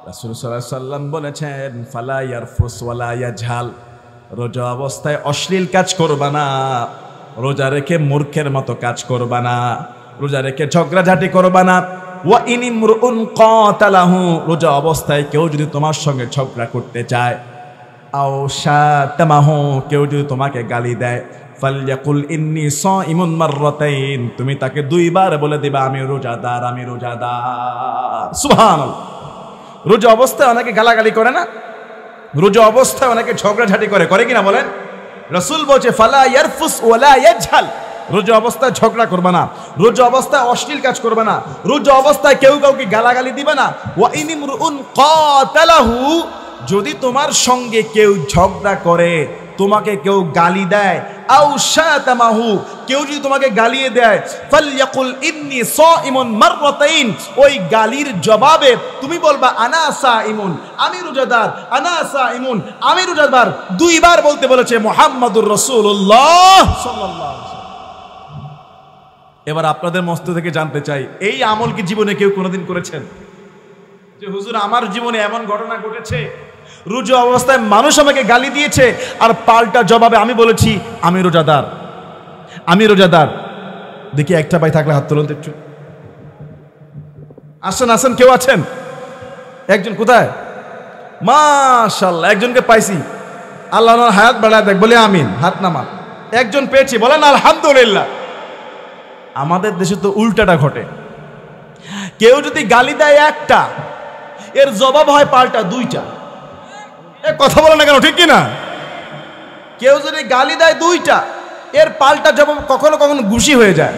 রাসূল সাল্লাল্লাহু আলাইহি সাল্লাম বলেছেন, ফালা ইয়ারফুস ওয়ালা ইয়াজহাল, রোজা অবস্থায় অশ্লীল কাজ করবা না, রোজা রেখে মূর্খের মতো কাজ করবা না, রোজা রেখে ঝগড়াঝাটি করবা না। ওয়া ইন ইমরুন কাতালাহু, রোজা অবস্থায় কেউ যদি তোমার সঙ্গে ঝগড়া করতে চায়, আও শাতামাহু, কেউ যদি তোমাকে গালি দেয়, ফালইয়াকুল ইন্নী সাইমুন মাররাতাইন, তুমি তাকে দুইবার বলে দিবা আমি রোজাদার, আমি রোজাদার। সুবহানাল্লাহ। রোজা অবস্থায় অনেকে গালাগালি করে না, রোজা অবস্থায় অনেকে ঝগড়াঝাটি করে কিনা বলেন? রাসূল বলছে ফালা ইয়ারফুস ওয়ালা ইয়াজহাল, রোজা অবস্থায় ঝগড়া করবে না, রোজা অবস্থায় অশ্লীল কাজ করবে না, রোজা অবস্থায় কেউ কাউকে গালাগালি দিবে না। ওয়া ইন ইমরুন কাতালাহু, যদি তোমার সঙ্গে কেউ ঝগড়া করে, তোমাকে কেউ গালি দেয়, আও শাতামাহু, কেউ যদি তোমাকে গালিয়ে দেয়, ফালইয়াকুল ইন্নী সাইমুন মাররাতাইন, ওই গালির জবাবে তুমি বলবা আনা সাইমুন, আমি রোজাদার, আনা সাইমুন, আমি রোজাদার, দুইবার বলতে বলেছে মুহাম্মাদুর রাসূলুল্লাহ সাল্লাল্লাহু আলাইহি ওয়াসাল্লাম। এবার আপনাদের মস্ত থেকে জানতে চাই, এই আমল কি জীবনে কেউ কোনোদিন করেছেন? যে হুজুর আমার জীবনে এমন ঘটনা ঘটেছে, রোজা অবস্থায় মানুষ আমাকে গালি দিয়েছে আর পাল্টা জবাবে আমি বলেছি আমি রোজাদার, আমি রোজাদার। দেখি একটা ভাই থাকলে হাত তুলুন একটু। আসেন আসেন, কেউ আছেন? একজন কোথায়? মাশাআল্লাহ, একজনকে পাইছি। আল্লাহ হায়াত বাড়ায় দেখ, বলে আমিন। হাত নামান। একজন পেয়েছি, বলেন আলহামদুলিল্লাহ। আমাদের দেশে তো উল্টাটা ঘটে, কেউ যদি গালি দেয় একটা, এর জবাব হয় পাল্টা দুইটা। কথা বলে না কেন, ঠিক কিনা? কেউ যদি গালি দেয় দুইটা, এর পাল্টা জবাব কখনো কখনো ঘুষি হয়ে যায়,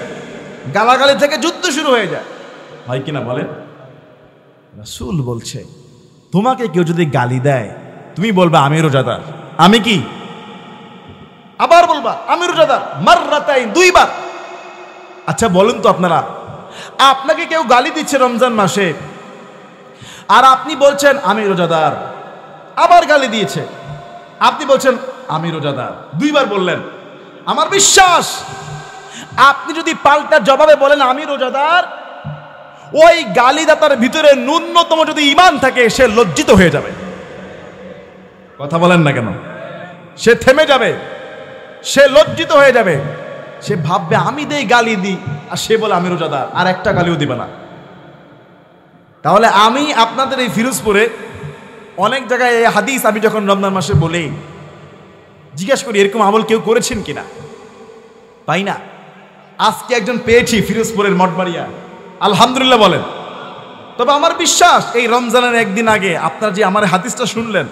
গালাগালি থেকে যুদ্ধ শুরু হয়ে যায়, হয় কিনা বলেন? রাসূল বলছে তোমাকে কেউ যদি গালি দেয়, তুমি বলবা আমি রোজাদার, আমি কি? আবার বলবা আমি রোজাদার, মাররাতাইন, দুইবার। আচ্ছা বলুন তো আপনারা, আপনাকে কেউ গালি দিচ্ছে রমজান মাসে, আর আপনি বলছেন আমি রোজাদার, আবার গালি দিয়েছে, আপনি বলছেন আমি রোজাদার, দুইবার বললেন। আমার বিশ্বাস আপনি যদি পাল্টা জবাবে বলেন আমি রোজাদার, ওই গালিদাতার ভিতরে ন্যূনতম যদি ঈমান থাকে, সে লজ্জিত হয়ে যাবে। কথা বলেন না কেন? সে থেমে যাবে, সে লজ্জিত হয়ে যাবে, সে ভাববে আমি দেই গালি দিই, আর সে বলে আমি রোজাদার, আর একটা গালিও দিবে না। তাহলে আমি আপনাদের এই ফিরোজপুরে অনেক জায়গায় এই হাদিস আমি যখন রমজান মাসে বলি, জিজ্ঞেস করি এরকম আমল কেউ করেছেন কিনা, পাই না। আজকে একজন পেয়েছি ফিরোজপুরের মঠবাড়িয়া, আলহামদুলিল্লাহ বলেন। তবে আমার বিশ্বাস এই রমজানের একদিন আগে আপনারা যে আমার হাদিসটা শুনলেন,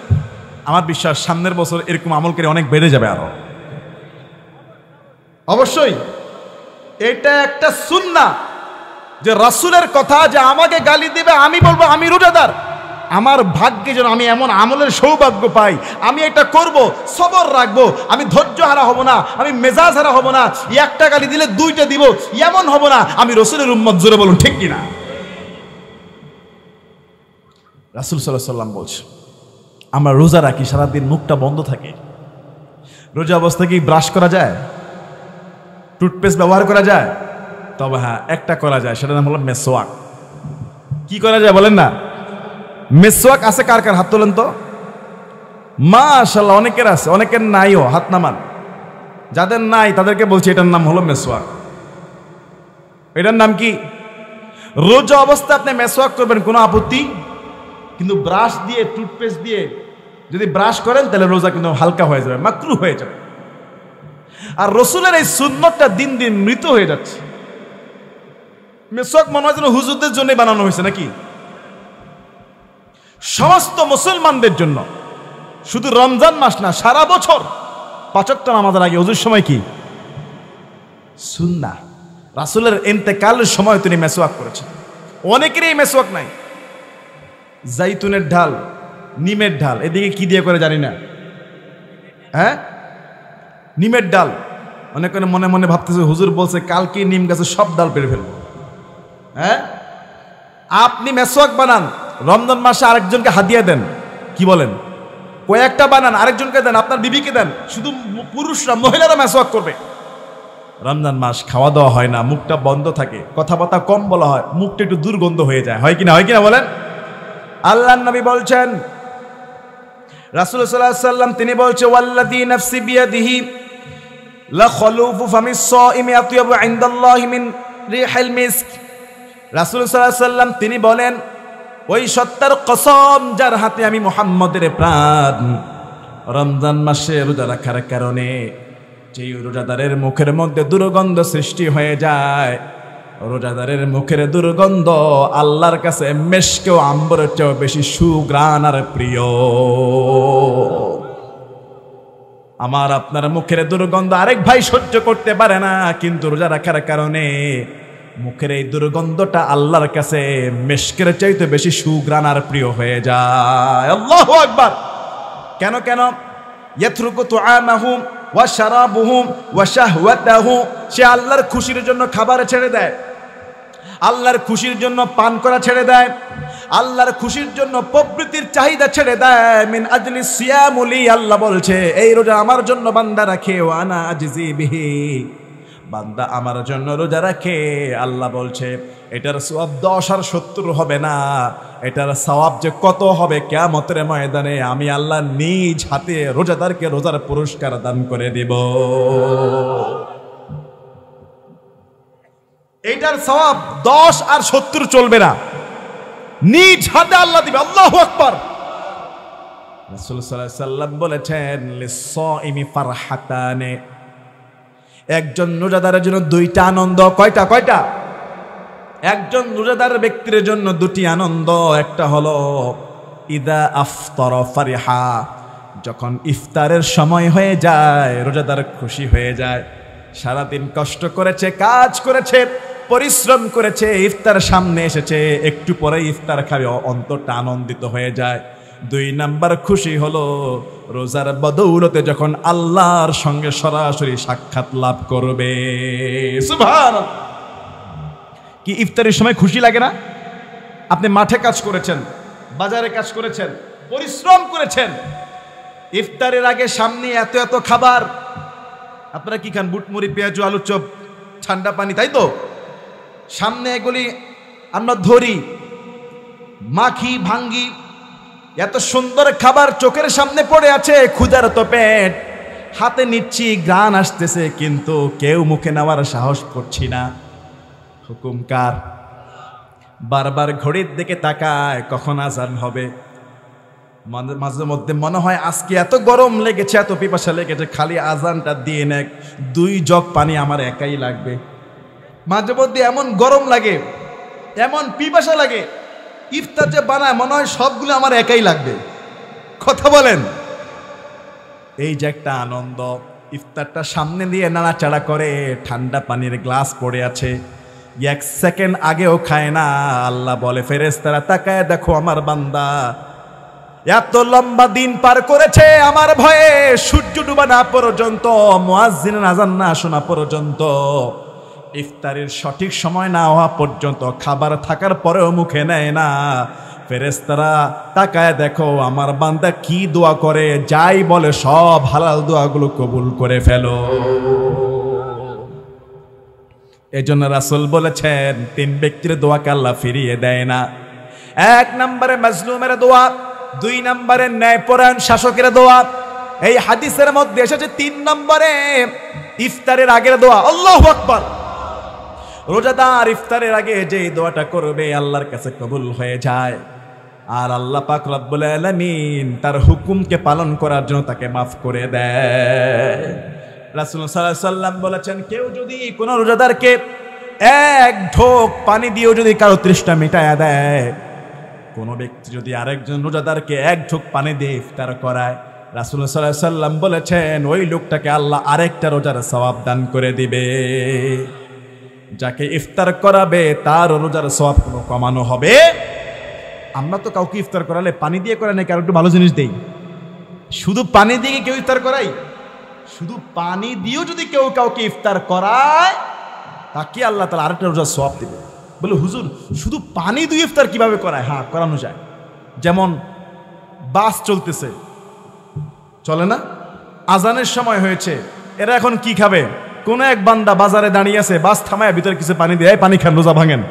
আমার বিশ্বাস সামনের বছর এরকম আমল করে অনেক বেড়ে যাবে আরো। অবশ্যই এটা একটা সুন্নাহ যে রাসূলের কথা, যে আমাকে গালি দিবে আমি বলবো আমি রোজাদার। আমার ভাগ্যে যেন আমি এমন আমলের সৌভাগ্য পাই, আমি এটা করব, সবর রাখবো, আমি ধৈর্য হারা হব না, আমি মেজাজ হারা হব না, একটা গালি দিলে দুইটা দিব এমন হব না, আমি রাসূলের উম্মত। জোরে বলুন ঠিক কিনা? রাসূল সাল্লাল্লাহু আলাইহি ওয়াসাল্লাম বলছে আমরা রোজা রাখি, সারাদিন মুখটা বন্ধ থাকে। রোজা অবস্থায় কি ব্রাশ করা যায়? টুথপেস্ট ব্যবহার করা যায়? তবে হ্যাঁ, একটা করা যায়, সেটার নাম হলো মেসওয়াক। কি করা যায় বলেন না? মেসওয়াক আছে কার কার? হাত তোলেন তো। মাশাআল্লাহ, অনেকের আছে, অনেকের নাইও, হাত নামান। যাদের নাই তাদেরকে বলছি এটার নাম হলো মেসওয়াক। এটার নাম কি? রোজা অবস্থায় আপনি মেসওয়াক করবেন, কোনো আপত্তি, কিন্তু ব্রাশ দিয়ে, টুথপেস্ট দিয়ে যদি ব্রাশ করেন তাহলে রোজা কিন্তু হালকা হয়ে যাবে, মাকরুহ হয়ে যাবে। আর রাসূলের এই সুন্নতটা দিন দিন মৃত হয়ে যাচ্ছে। মেসওয়াক মনে হয় যেন হুজুরদের জন্য বানানো হয়েছে নাকি? সমস্ত মুসলমানদের জন্য, শুধু রমজান মাস না, সারা বছর 5 ওয়াক্ত নামাজের আগে ওযুর সময় কি সুন্নাহ। রাসূলের ইন্তেকালের সময় তিনি মেসওয়াক করেছেন। অনেকেরই মেসওয়াক নাই। জাইতুনের ঢাল, নিমের ঢাল, এদিকে কি দিয়ে করে জানি না, হ্যাঁ নিমের ডাল। অনেকে মনে মনে ভাবতেছে হুজুর বলছে কালকে নিম গাছে সব ডাল পেরে ফেলবো। হ্যাঁ, আপনি মেসওয়াক বানান, রমজান মাসে আরেকজনকে হাদিয়া দেন। কি বলেন? কয়েকটা বানান, আরেকজনকে দেন, আপনার বিবিকে দেন। শুধু পুরুষরা, মহিলারা মেসওয়াক করবে। রমজান মাস খাওয়া দাওয়া হয় না, মুখটা বন্ধ থাকে, কথাবার্তা কম বলা হয়, মুখটা একটু দুর্গন্ধ হয়ে যায়, হয় কিনা? হয় কিনা বলেন? আল্লাহর নবী বলছেন, রাসূল সাল্লাল্লাহু আলাইহি ওয়াসাল্লাম তিনি বলছে, ওয়াল্লাযী নাফসি বিয়াদিহি লা খালুফু ফামিস সাইমি আতয়াবু ইনদাল্লাহি মিন রিহিল মিস্ক। রাসূল সাল্লাল্লাহু আলাইহি ওয়াসাল্লাম তিনি বলেন, ওই সত্তার কসম যার হাতে আমি মুহাম্মদের প্রাণ, রমজান মাসে রোজা রাখার কারণে যেই রোজাদারের মুখের মধ্যে দুর্গন্ধ সৃষ্টি হয়ে যায়, রোজাদারের মুখের দুর্গন্ধ আল্লাহর কাছে মেশক ও আম্বরের চেয়েও বেশি সুঘ্রাণ আর প্রিয়। আমার আপনার মুখের দুর্গন্ধ আরেক ভাই সহ্য করতে পারে না, কিন্তু রোজা রাখার কারণে মুখের এই দুর্গন্ধটা আল্লাহর কাছে মেশকের চাইতে বেশি সুঘ্রাণ আর প্রিয় হয়ে যায়। আল্লাহু আকবার। কেন কেন? ইয়াতরুকু তুআমাহুম ওয়া শারাবুহুম ওয়া শাহওয়াতাহু, সে আল্লাহর খুশির জন্য খাবার ছেড়ে দেয়, আল্লাহর খুশির জন্য পান করা ছেড়ে দেয়, আল্লাহর খুশির জন্য প্রবৃত্তির চাহিদা ছেড়ে দেয়। মিন আজলি সিয়ামুলি, আল্লাহ বলছে এই রোজা আমার জন্য বান্দা রাখে, ওয়া আনা আজজি বিহি, বান্দা আমার জন্য রোজা রাখে। আল্লাহ বলছে এটার সওয়াব 10 আর 70 হবে না, এটার সওয়াব যে কত হবে কিয়ামতের ময়দানে আমি আল্লাহ নিজ হাতে রোজাদারকে রোজার পুরস্কার দান করে দেব। এটার সওয়াব 10 আর 70 চলবে না, নিজ হাতে আল্লাহ দিবে। আল্লাহু আকবার। রাসূল সাল্লাল্লাহু আলাইহি ওয়াসাল্লাম বলেছেন, লিস-সাইমি ফারহাতানে, একজন রোজাদারের জন্য দুইটা আনন্দ। কয়টা? কয়টা? একজন রোজাদার ব্যক্তির জন্য দুটি আনন্দ। একটা হলো ইদা আফতারা ফারিহা, যখন ইফতারের সময় হয়ে যায় রোজাদার খুশি হয়ে যায়। সারাদিন কষ্ট করেছে, কাজ করেছে, পরিশ্রম করেছে, ইফতার সামনে এসেছে, একটু পরে ইফতার খাবে, অন্তরটা আনন্দিত হয়ে যায়। 2 নাম্বার খুশি হলো রোজার বদৌলতে যখন আল্লাহর সঙ্গে সরাসরি সাক্ষাৎ লাভ করবে। সুবহানাল্লাহ। কি ইফতারের সময় খুশি লাগে না? আপনি মাঠে কাজ করেছেন, বাজারে কাজ করেছেন, পরিশ্রম করেছেন, ইফতারের আগে সামনে এত এত খাবার, আপনারা কি খান? বুটমুড়ি, পেঁয়াজু, আলুর চপ, ঠান্ডা পানি, তাই তো? সামনে এগুলি আমরা ধরি, মাখি, ভাঙ্গি, এত সুন্দর খাবার চোখের সামনে পড়ে আছে, ক্ষুধার তো পেট, হাতে নিচ্ছি, ঘ্রাণ আসতেছে, কিন্তু কেউ মুখে নেওয়ার সাহস করছি না। হুকুম কার? বারবার ঘড়ির দিকে তাকায় কখন আজান হবে। মাঝে মধ্যে মনে হয় আজকে এত গরম লেগেছে, এত পিপাসা লেগেছে, খালি আজানটা দিয়ে নেক, 2 জগ পানি আমার একাই লাগবে। মাঝে মধ্যে এমন গরম লাগে, এমন পিপাসা লাগে, ইফতার যে বানায় মনে হয় সবগুলো আমার একাই লাগবে। কথা বলেন। এই যে একটা আনন্দ, ইফতারটা সামনে দিয়ে নাড়াচাড়া করে, ঠান্ডা পানির গ্লাস পড়ে আছে, 1 সেকেন্ড আগেও খায় না। আল্লাহ বলে, ফেরেশতারা তাকায় দেখো আমার বান্দা এত লম্বা দিন পার করেছে আমার ভয়ে, সূর্য ডুবা না পর্যন্ত, মুয়াজ্জিনের আযান না শোনা পর্যন্ত, ইফতারের সঠিক সময় না হওয়া পর্যন্ত, খাবার থাকার পরেও মুখে নেয় না। ফেরেশতারা তাকায় দেখো আমার বান্দা কি দোয়া করে, যাই বলে সব হালাল দোয়াগুলো কবুল করে ফেলো। এজন্য রাসূল বলেছেন 3 ব্যক্তির দোয়াকে আল্লাহ ফিরিয়ে দেয় না। 1 নম্বরে মাজলুমের দোয়া, 2 নম্বরে ন্যায়পরায়ণ শাসকের দোয়া। এই হাদিসের মধ্যে এসেছে 3 নম্বরে ইফতারের আগের দোয়া। আল্লাহু আকবার। রোজাদার ইফতারের আগে যে দোয়াটা করবে আল্লাহর কাছে কবুল হয়ে যায়, আর আল্লাহ পাক রব্বুল আলামিন তার হুকুমকে পালন করার জন্য তাকে মাফ করে দেয়। রাসূলুল্লাহ সাল্লাল্লাহু আলাইহি ওয়াসাল্লাম বলেছেন, কেউ যদি কোন রোজাদারকে 1 ঢোক পানি দিয়েও যদি কারো তৃষ্ণা মিটায়া দেয়, কোন ব্যক্তি যদি আরেকজন রোজাদারকে 1 ঢোক পানি দিয়ে ইফতার করায়, রাসূলুল্লাহ সাল্লাল্লাহু আলাইহি ওয়াসাল্লাম বলেছেন ওই লোকটাকে আল্লাহ আরেকটা রোজার সওয়াব দান করে দিবে। যাকে ইফতার করাবে তার রোজার সওয়াব কোনো কমানো হবে। আমরা তো কাউকে ইফতার করালে পানি দিয়ে করে নাকি, আর একটু ভালো জিনিস দেই। শুধু পানি দিয়ে কেউ ইফতার করাই? শুধু পানি দিয়েও যদি কেউ কাউকে ইফতার করায় তাকে আল্লাহ তাআলা আরেকটা রোজার সওয়াব দিবে। বলে হুজুর শুধু পানি দিয়ে ইফতার কিভাবে করায়? হ্যাঁ, করানো যায়। যেমন বাস চলতেছে, চলে না? আজানের সময় হয়েছে, এরা এখন কি খাবে? কোন এক বান্দা বাজারে দাঁড়িয়ে আছে, বাস থামায় ভিতরে কিছু পানি দিয়ে, পানি খান, রোজা ভাঙেন।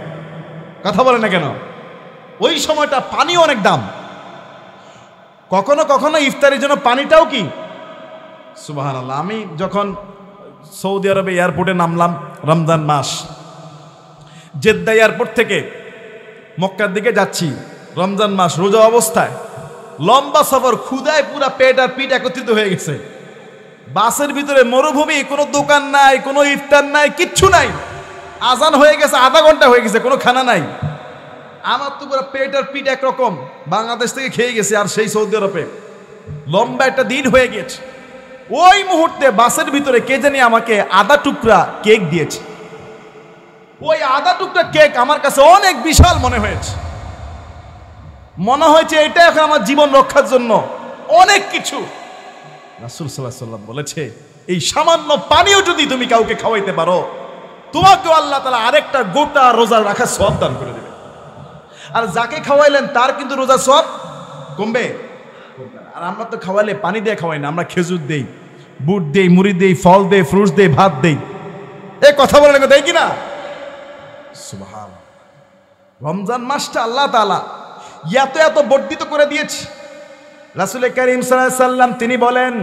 কথা বলে না কেন? ওই সময়টা পানি অনেক দাম। কখনো কখনো ইফতারের জন্য পানিটাও কি, সুবহানাল্লাহ। আমি যখন সৌদি আরবে এয়ারপোর্টে নামলাম, রমজান মাস, জেদ্দা এয়ারপোর্ট থেকে মক্কার দিকে যাচ্ছি, রমজান মাস, রোজা অবস্থায়, লম্বা সফর, ক্ষুধায় পুরা পেট আর পিঠ একত্রিত হয়ে গেছে। বাসের ভিতরে মরুভূমি, কোনো দোকান নাই, কোনো ইফতার নাই, কিচ্ছু নাই। আজান হয়ে গেছে, আধা ঘন্টা হয়ে গেছে, কোনো খানা নাই। আমার তো পুরো পেট আর পিঠ একরকম, বাংলাদেশ থেকে খেয়ে গেছে, আর সেই সৌদি আরবে লম্বা একটা দিন হয়ে গেছে। ওই মুহূর্তে বাসের ভিতরে কে জানি আমাকে আধা টুকরা কেক দিয়েছে। ওই আধা টুকরা কেক আমার কাছে অনেক বিশাল মনে হয়েছে। মনে হয়েছে এটা এখন আমার জীবন রক্ষার জন্য অনেক কিছু। রাসূল সাল্লাল্লাহু আলাইহি ওয়াসাল্লাম বলেছে, এই সামান্য পানিও যদি তুমি কাউকে খাওয়াইতে পারো, তোমাকেও আল্লাহ তাআলা আরেকটা গোটা রোজা রাখার সওয়াব দান করে দেবে। আর যাকে খাওয়াইলেন তার কিন্তু রোজার সওয়াব কমবে। আর আমরা তো খাওয়াইলে পানি দিয়ে খাওয়াই না, আমরা খেজুর দেই, বুট দেই, মুড়ি দেই, ফল দেই, ফ্রুটস দেই, ভাত দেই। এই কথা বলেন দেই কিনা? সুবহানাল্লাহ। রমজান মাসটা আল্লাহ তাআলা এত এত বর্ধিত করে দিয়েছে। রাসূল কারীম সাল্লাল্লাহু আলাইহি সাল্লাম তিনি বলেন,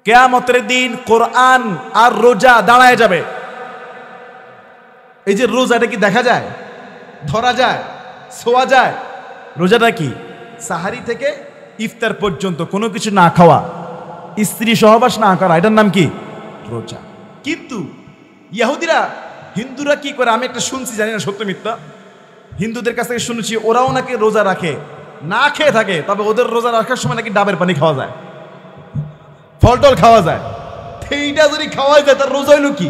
কিয়ামতের দিন কোরআন আর রোজা দাঁড়ায় যাবে। এই যে রোজাটা কি দেখা যায়, ধরা যায়, ছোঁয়া যায়? রোজাটা কি? সাহারি থেকে ইফতার পর্যন্ত কোনো কিছু না খাওয়া, স্ত্রী সহবাস না করা, এটার নাম কি? রোজা। কিন্তু ইহুদিরা, হিন্দুরা কি করে আমি একটা শুনছি, জানি না সত্য মিথ্যা, হিন্দুদের কাছ থেকে শুনেছি ওরাও নাকি রোজা রাখে, না খেয়ে থাকে, তবে ওদের রোজা রাখার সময় নাকি ডাবের পানি খাওয়া যায়, ফল টল খাওয়া যায়। এইটা যদি খাওয়া যায় তার রোজা হইল কি?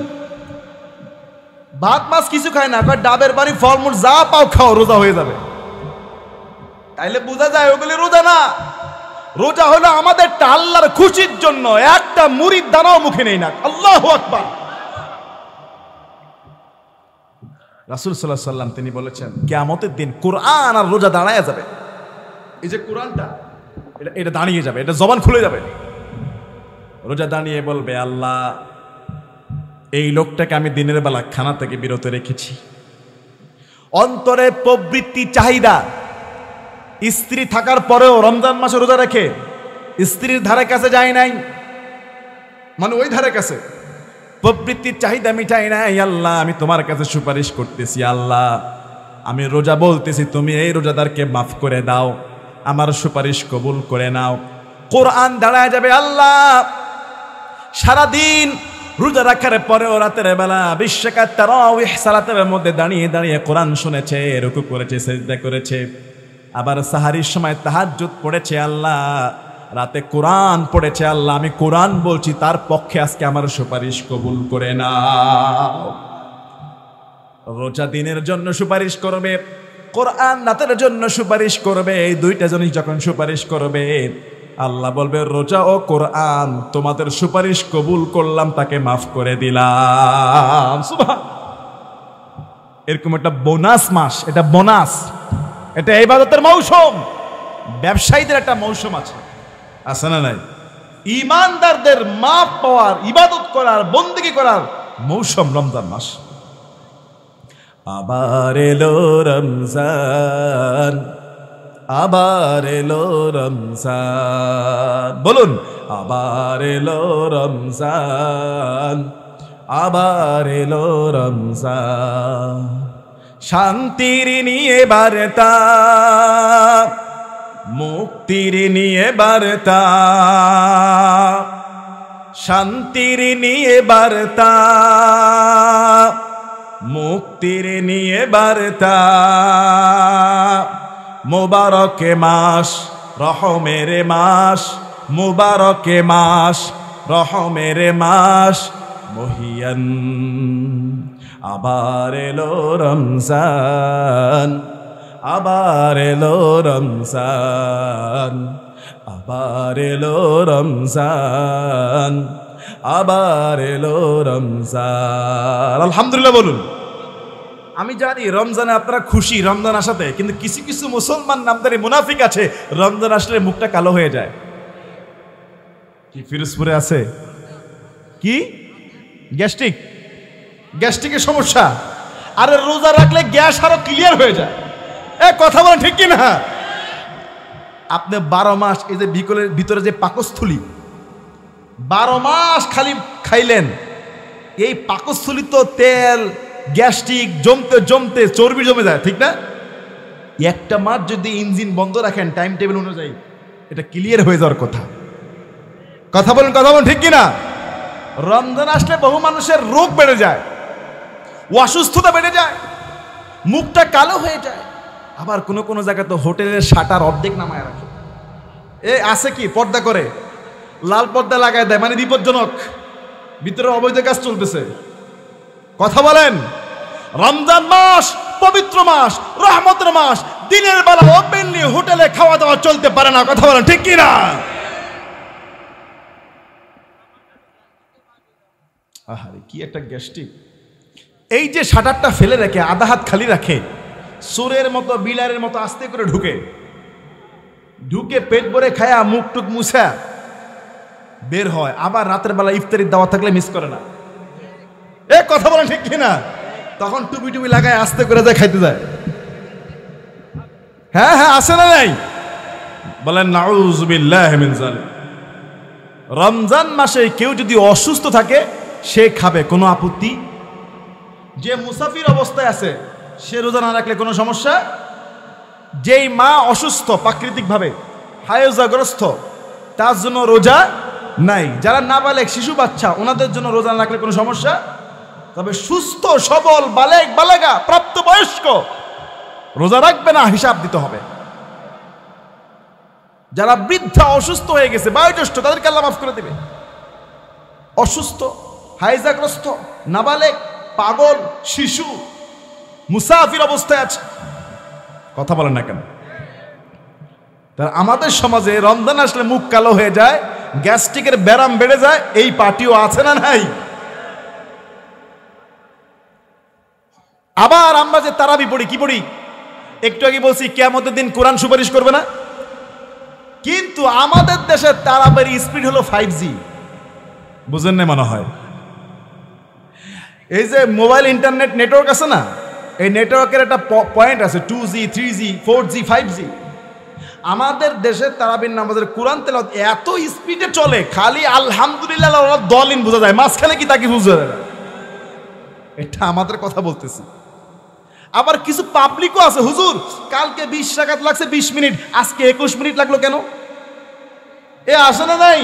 ভাত মাছ কিছু খায় না, ডাবের পানি, ফলমূল যা পাও খাও, রোজা হয়ে যাবে। তাইলে বোঝা যায় ওগুলি রোজা না। রোজা হলো আমাদের আল্লাহর খুশির জন্য, একটা মুড়ির দানাও মুখে নেই না। আল্লাহু আকবার। রাসূল সাল্লাল্লাহু আলাইহি সাল্লাম তিনি বলেছেন, কিয়ামতের দিন কোরআন আর রোজা দাঁড়ায় যাবে। এই যে কোরআনটা, এটা দাঁড়িয়ে যাবে, এটা জবান খুলে যাবে। রোজা দাঁড়িয়ে বলবে, আল্লাহ এই লোকটাকে আমি দিনের বেলা খানা থেকে বিরত রেখেছি, অন্তরে প্রবৃত্তি চাহিদা, স্ত্রী থাকার পরেও রমজান মাসে রোজা রেখে স্ত্রীর ধারে কাছে যায় নাই, মানে ওই ধারে কাছে প্রবৃত্তির চাহিদা মিটাই নাই। আল্লাহ আমি তোমার কাছে সুপারিশ করতেছি, আল্লাহ আমি রোজা বলতেছি, তুমি এই রোজাদারকে মাফ করে দাও, আমার সুপারিশ কবুল করে নাও। কোরআন দাঁড়ায় যাবে। আল্লাহ সারাদিন রোজা রাখার পরেও রাতের বেলা 20 রাকাত তারাবিহ সালাতের মধ্যে দাঁড়িয়ে দাঁড়িয়ে কোরআন শুনেছে, রুকু করেছে, সিজদা করেছে, আবার সাহারির সময় তাহাজ্জুদ পড়েছে, আল্লাহ রাতে কোরআন পড়েছে। আল্লাহ আমি কোরআন বলছি, তার পক্ষে আজকে আমার সুপারিশ কবুল করে নাও। রোজা দিনের জন্য সুপারিশ করবে, কোরআন রাতের জন্য সুপারিশ করবে। এই দুইটা জনই যখন সুপারিশ করবে, আল্লাহ বলবে, রোজা ও কোরআন তোমাদের সুপারিশ কবুল করলাম, তাকে মাফ করে দিলাম। সুবহান। এরকম একটা বোনাস মাস, এটা বোনাস, এটা ইবাদতের মৌসুম। ব্যবসায়ীদের একটা মৌসুম আছে, আছে না নাই? ইমানদারদের মাফ পাওয়ার, ইবাদত করার, বন্দেগী করার মৌসুম রমজান মাস। আবার এলো রমজান, আবার এলো রমজান, বলুন আবার এলো রমজান, আবার এলো রমজান। শান্তির নিয়ে বার্তা, মুক্তির নিয়ে বার্তা, শান্তির নিয়ে বার্তা, মুক্তির নিয়ে বার্তা। মুবারকে মাস, রহমের মাস, মুবারকে মাস, রহমের মাস মহিয়ান। আবার এলো রমজান, আবার এলো রমজান, আবার এলো রমজান, আবার এলো রমজান। আলহামদুলিল্লাহ বলুন। আমি জানি রমজানে আপনারা খুশি রমজান আসাতে, কিন্তু কিছু কিছু মুসলমান নামদারি মুনাফিক আছে, রমজান আসলে মুখটা কালো হয়ে যায়। কি ফিরোজপুরে আছে কি গ্যাস্ট্রিক, গ্যাস্ট্রিকের সমস্যা, আরে রোজা রাখলে গ্যাস আরো ক্লিয়ার হয়ে যায়। এ কথা বলেন ঠিক কি না? আপনি 12 মাস এই যে বিকলের ভিতরে যে পাকস্থলী 12 মাস খালি খাইলেন, এই পাকস্থলী তো তেল গ্যাস্ট্রিক জমতে জমতে চর্বি জমে যায়, ঠিক না? একটা মাস যদি ইঞ্জিন বন্ধ রাখেন টাইম টেবিল অনুযায়ী, এটা ক্লিয়ার হয়ে যাওয়ার কথা। কথা বলেন ঠিক কিনা? রমজান আসলে বহু মানুষের রোগ বেড়ে যায়, অসুস্থতা বেড়ে যায়, মুখটা কালো হয়ে যায়। আবার কোনো কোনো জায়গায় তো হোটেলের শাটার অর্ধেক নামায় রাখে। এ আছে কি পর্দা করে লাল পর্দা লাগায় দেয়, মানে বিপজ্জনক, ভিতরে অবৈধ কাজ চলতেছে। কথা বলেন। রমজান মাস পবিত্র মাস, রহমতের মাস, দিনের বেলা ওপেনলি হোটেলে খাওয়া দাওয়া চলতে পারে না। কথা বলেন ঠিক কিনা? আহারে কি একটা গ্যাস্ট্রিক। এই যে শাটারটা ফেলে রেখে আধা হাত খালি রাখে, সুরের মতো বিলারের মতো আস্তে করে ঢুকে পেট ভরে খায়া মুখ টুক মুছা বের হয়। আবার রাতের বেলা ইফতারির দাওয়া থাকলে মিস করে না। এ কথা বলেন ঠিক কিনা? তখন টুপি লাগায় আস্তে করে যায় খাইতে যায়। হ্যাঁ হ্যাঁ, আসে না নাই? বলেন নাউযুবিল্লাহি মিন যালিক। রমজান মাসে কেউ যদি অসুস্থ থাকে সে খাবে, কোনো আপত্তি। যে মুসাফির অবস্থায় আছে সে রোজা না রাখলে কোনো সমস্যা। যেই মা অসুস্থ প্রাকৃতিকভাবে হায়জাগ্রস্ত তার জন্য রোজা নাই। যারা নাবালেগ শিশু বাচ্চা ওনাদের জন্য রোজা না রাখলে কোনো সমস্যা। তবে সুস্থ সবল বালেগ বালেগা প্রাপ্তবয়স্ক রোজা রাখবে না, হিসাব দিতে হবে। যারা বৃদ্ধা অসুস্থ হয়ে গেছে বয়োজ্যেষ্ঠ তাদেরকে আল্লাহ মাফ করে দেবে। অসুস্থ হাইজাগ্রস্ত নাবালেগ পাগল শিশু মুসাফির অবস্থায় আছে, কথা বলেন না কেন? তার আমাদের সমাজে রমজান আসলে মুখ কালো হয়ে যায়, গ্যাস্ট্রিকের ব্যারাম বেড়ে যায়। এই পার্টিও আছে না নাই? আবার আমরা যে তারাবি পড়ি, কি পড়ি? একটু আগে বলছি কিয়ামতের দিন কোরআন সুপারিশ করবে না, কিন্তু আমাদের দেশের তারাবির স্পিড হলো 5G। বুঝেন না মনে হয়? এই যে মোবাইল ইন্টারনেট নেটওয়ার্ক আছে না, এই নেটওয়ার্কের একটা পয়েন্ট আছে 2G 3G 4G 5G। আমাদের দেশের তারাবির নামাজের কোরআন তেলাওয়াত এত স্পিডে চলে, খালি আলহামদুলিল্লাহ দলিন বোঝা যায়, মাঝখানে কি তাকে বুঝা যায় না। এটা আমাদের কথা বলতেছি। আবার কিছু পাবলিকও আছে, হুজুর কালকে 20 রাকাত লাগছে 20 মিনিট, আজকে 21 মিনিট লাগলো কেন? এ আসে না নাই?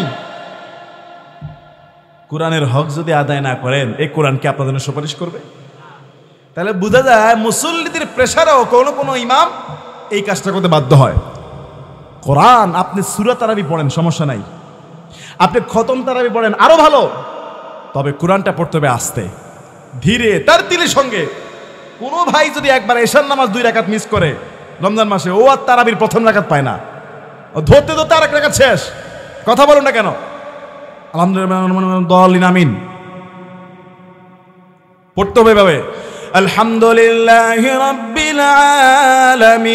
কোরআনের হক যদি আদায় না করেন এই কোরআন কি আপনাদের জন্য সুপারিশ করবে? তাহলে বোঝা যায় মুসল্লিদের প্রেসারেও কোনো কোনো ইমাম এই কাজটা করতে বাধ্য হয়। কোরআন আপনি সূরা তারাবি পড়েন সমস্যা নাই, আপনি খতম তারাবি পড়েন আরো ভালো, তবে কোরআনটা পড়তে হবে আস্তে ধীরে তার তিলের সঙ্গে। কোনো ভাই যদি একবার এশার নামাজ 2 রাকাত মিস করে রমজান মাসে, ও আর তারাবির প্রথম রাকাত পায় না, ধরতে ধরতে আর 1 রাকাত শেষ। কথা বলুন না কেন? আলহামদুলিল্লাহ আমিন পড়তে হবে ভাবে। আলহামদুলিল্লাহি রাব্বিল আলামিন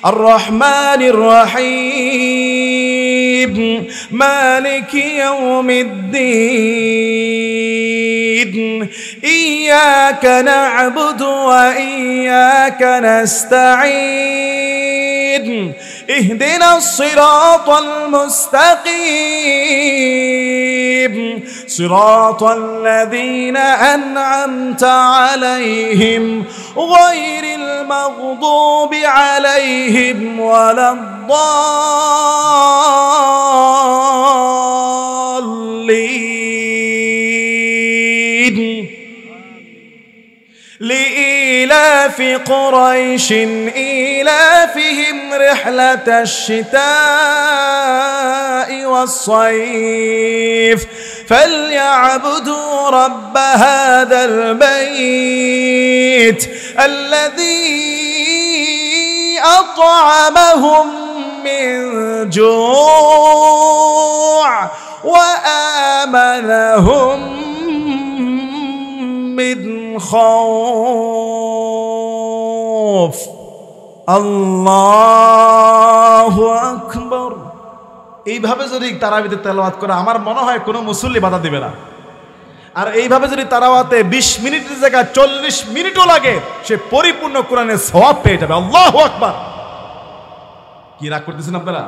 আর রহমানির রহিম মালিকি ইয়াউমিদ্দিন ইয়্যাকা না'বুদু ওয়া ইয়্যাকা নাস্তাঈন اهدنا الصراط المستقيم صراط الذين أنعمت عليهم غير المغضوب عليهم ولا الضالين لإيلاف قريش إيلافهم رحلة الشتاء والصيف فليعبدوا رب هذا البيت الذي أطعمهم من جوع وآمنهم من خوف আল্লাহু আকবার। এইভাবে যদি তারাবিতে তেলাওয়াত করে আমার মনে হয় কোনো মুসল্লি বাধা দিবে না। আর এইভাবে যদি তারাওয়াতে 20 মিনিটের জায়গায় 40 মিনিটও লাগে, সে পরিপূর্ণ কোরআনের সওয়াব পেয়ে যাবে। আল্লাহু আকবার। কি রাগ করতেছেন আপনারা?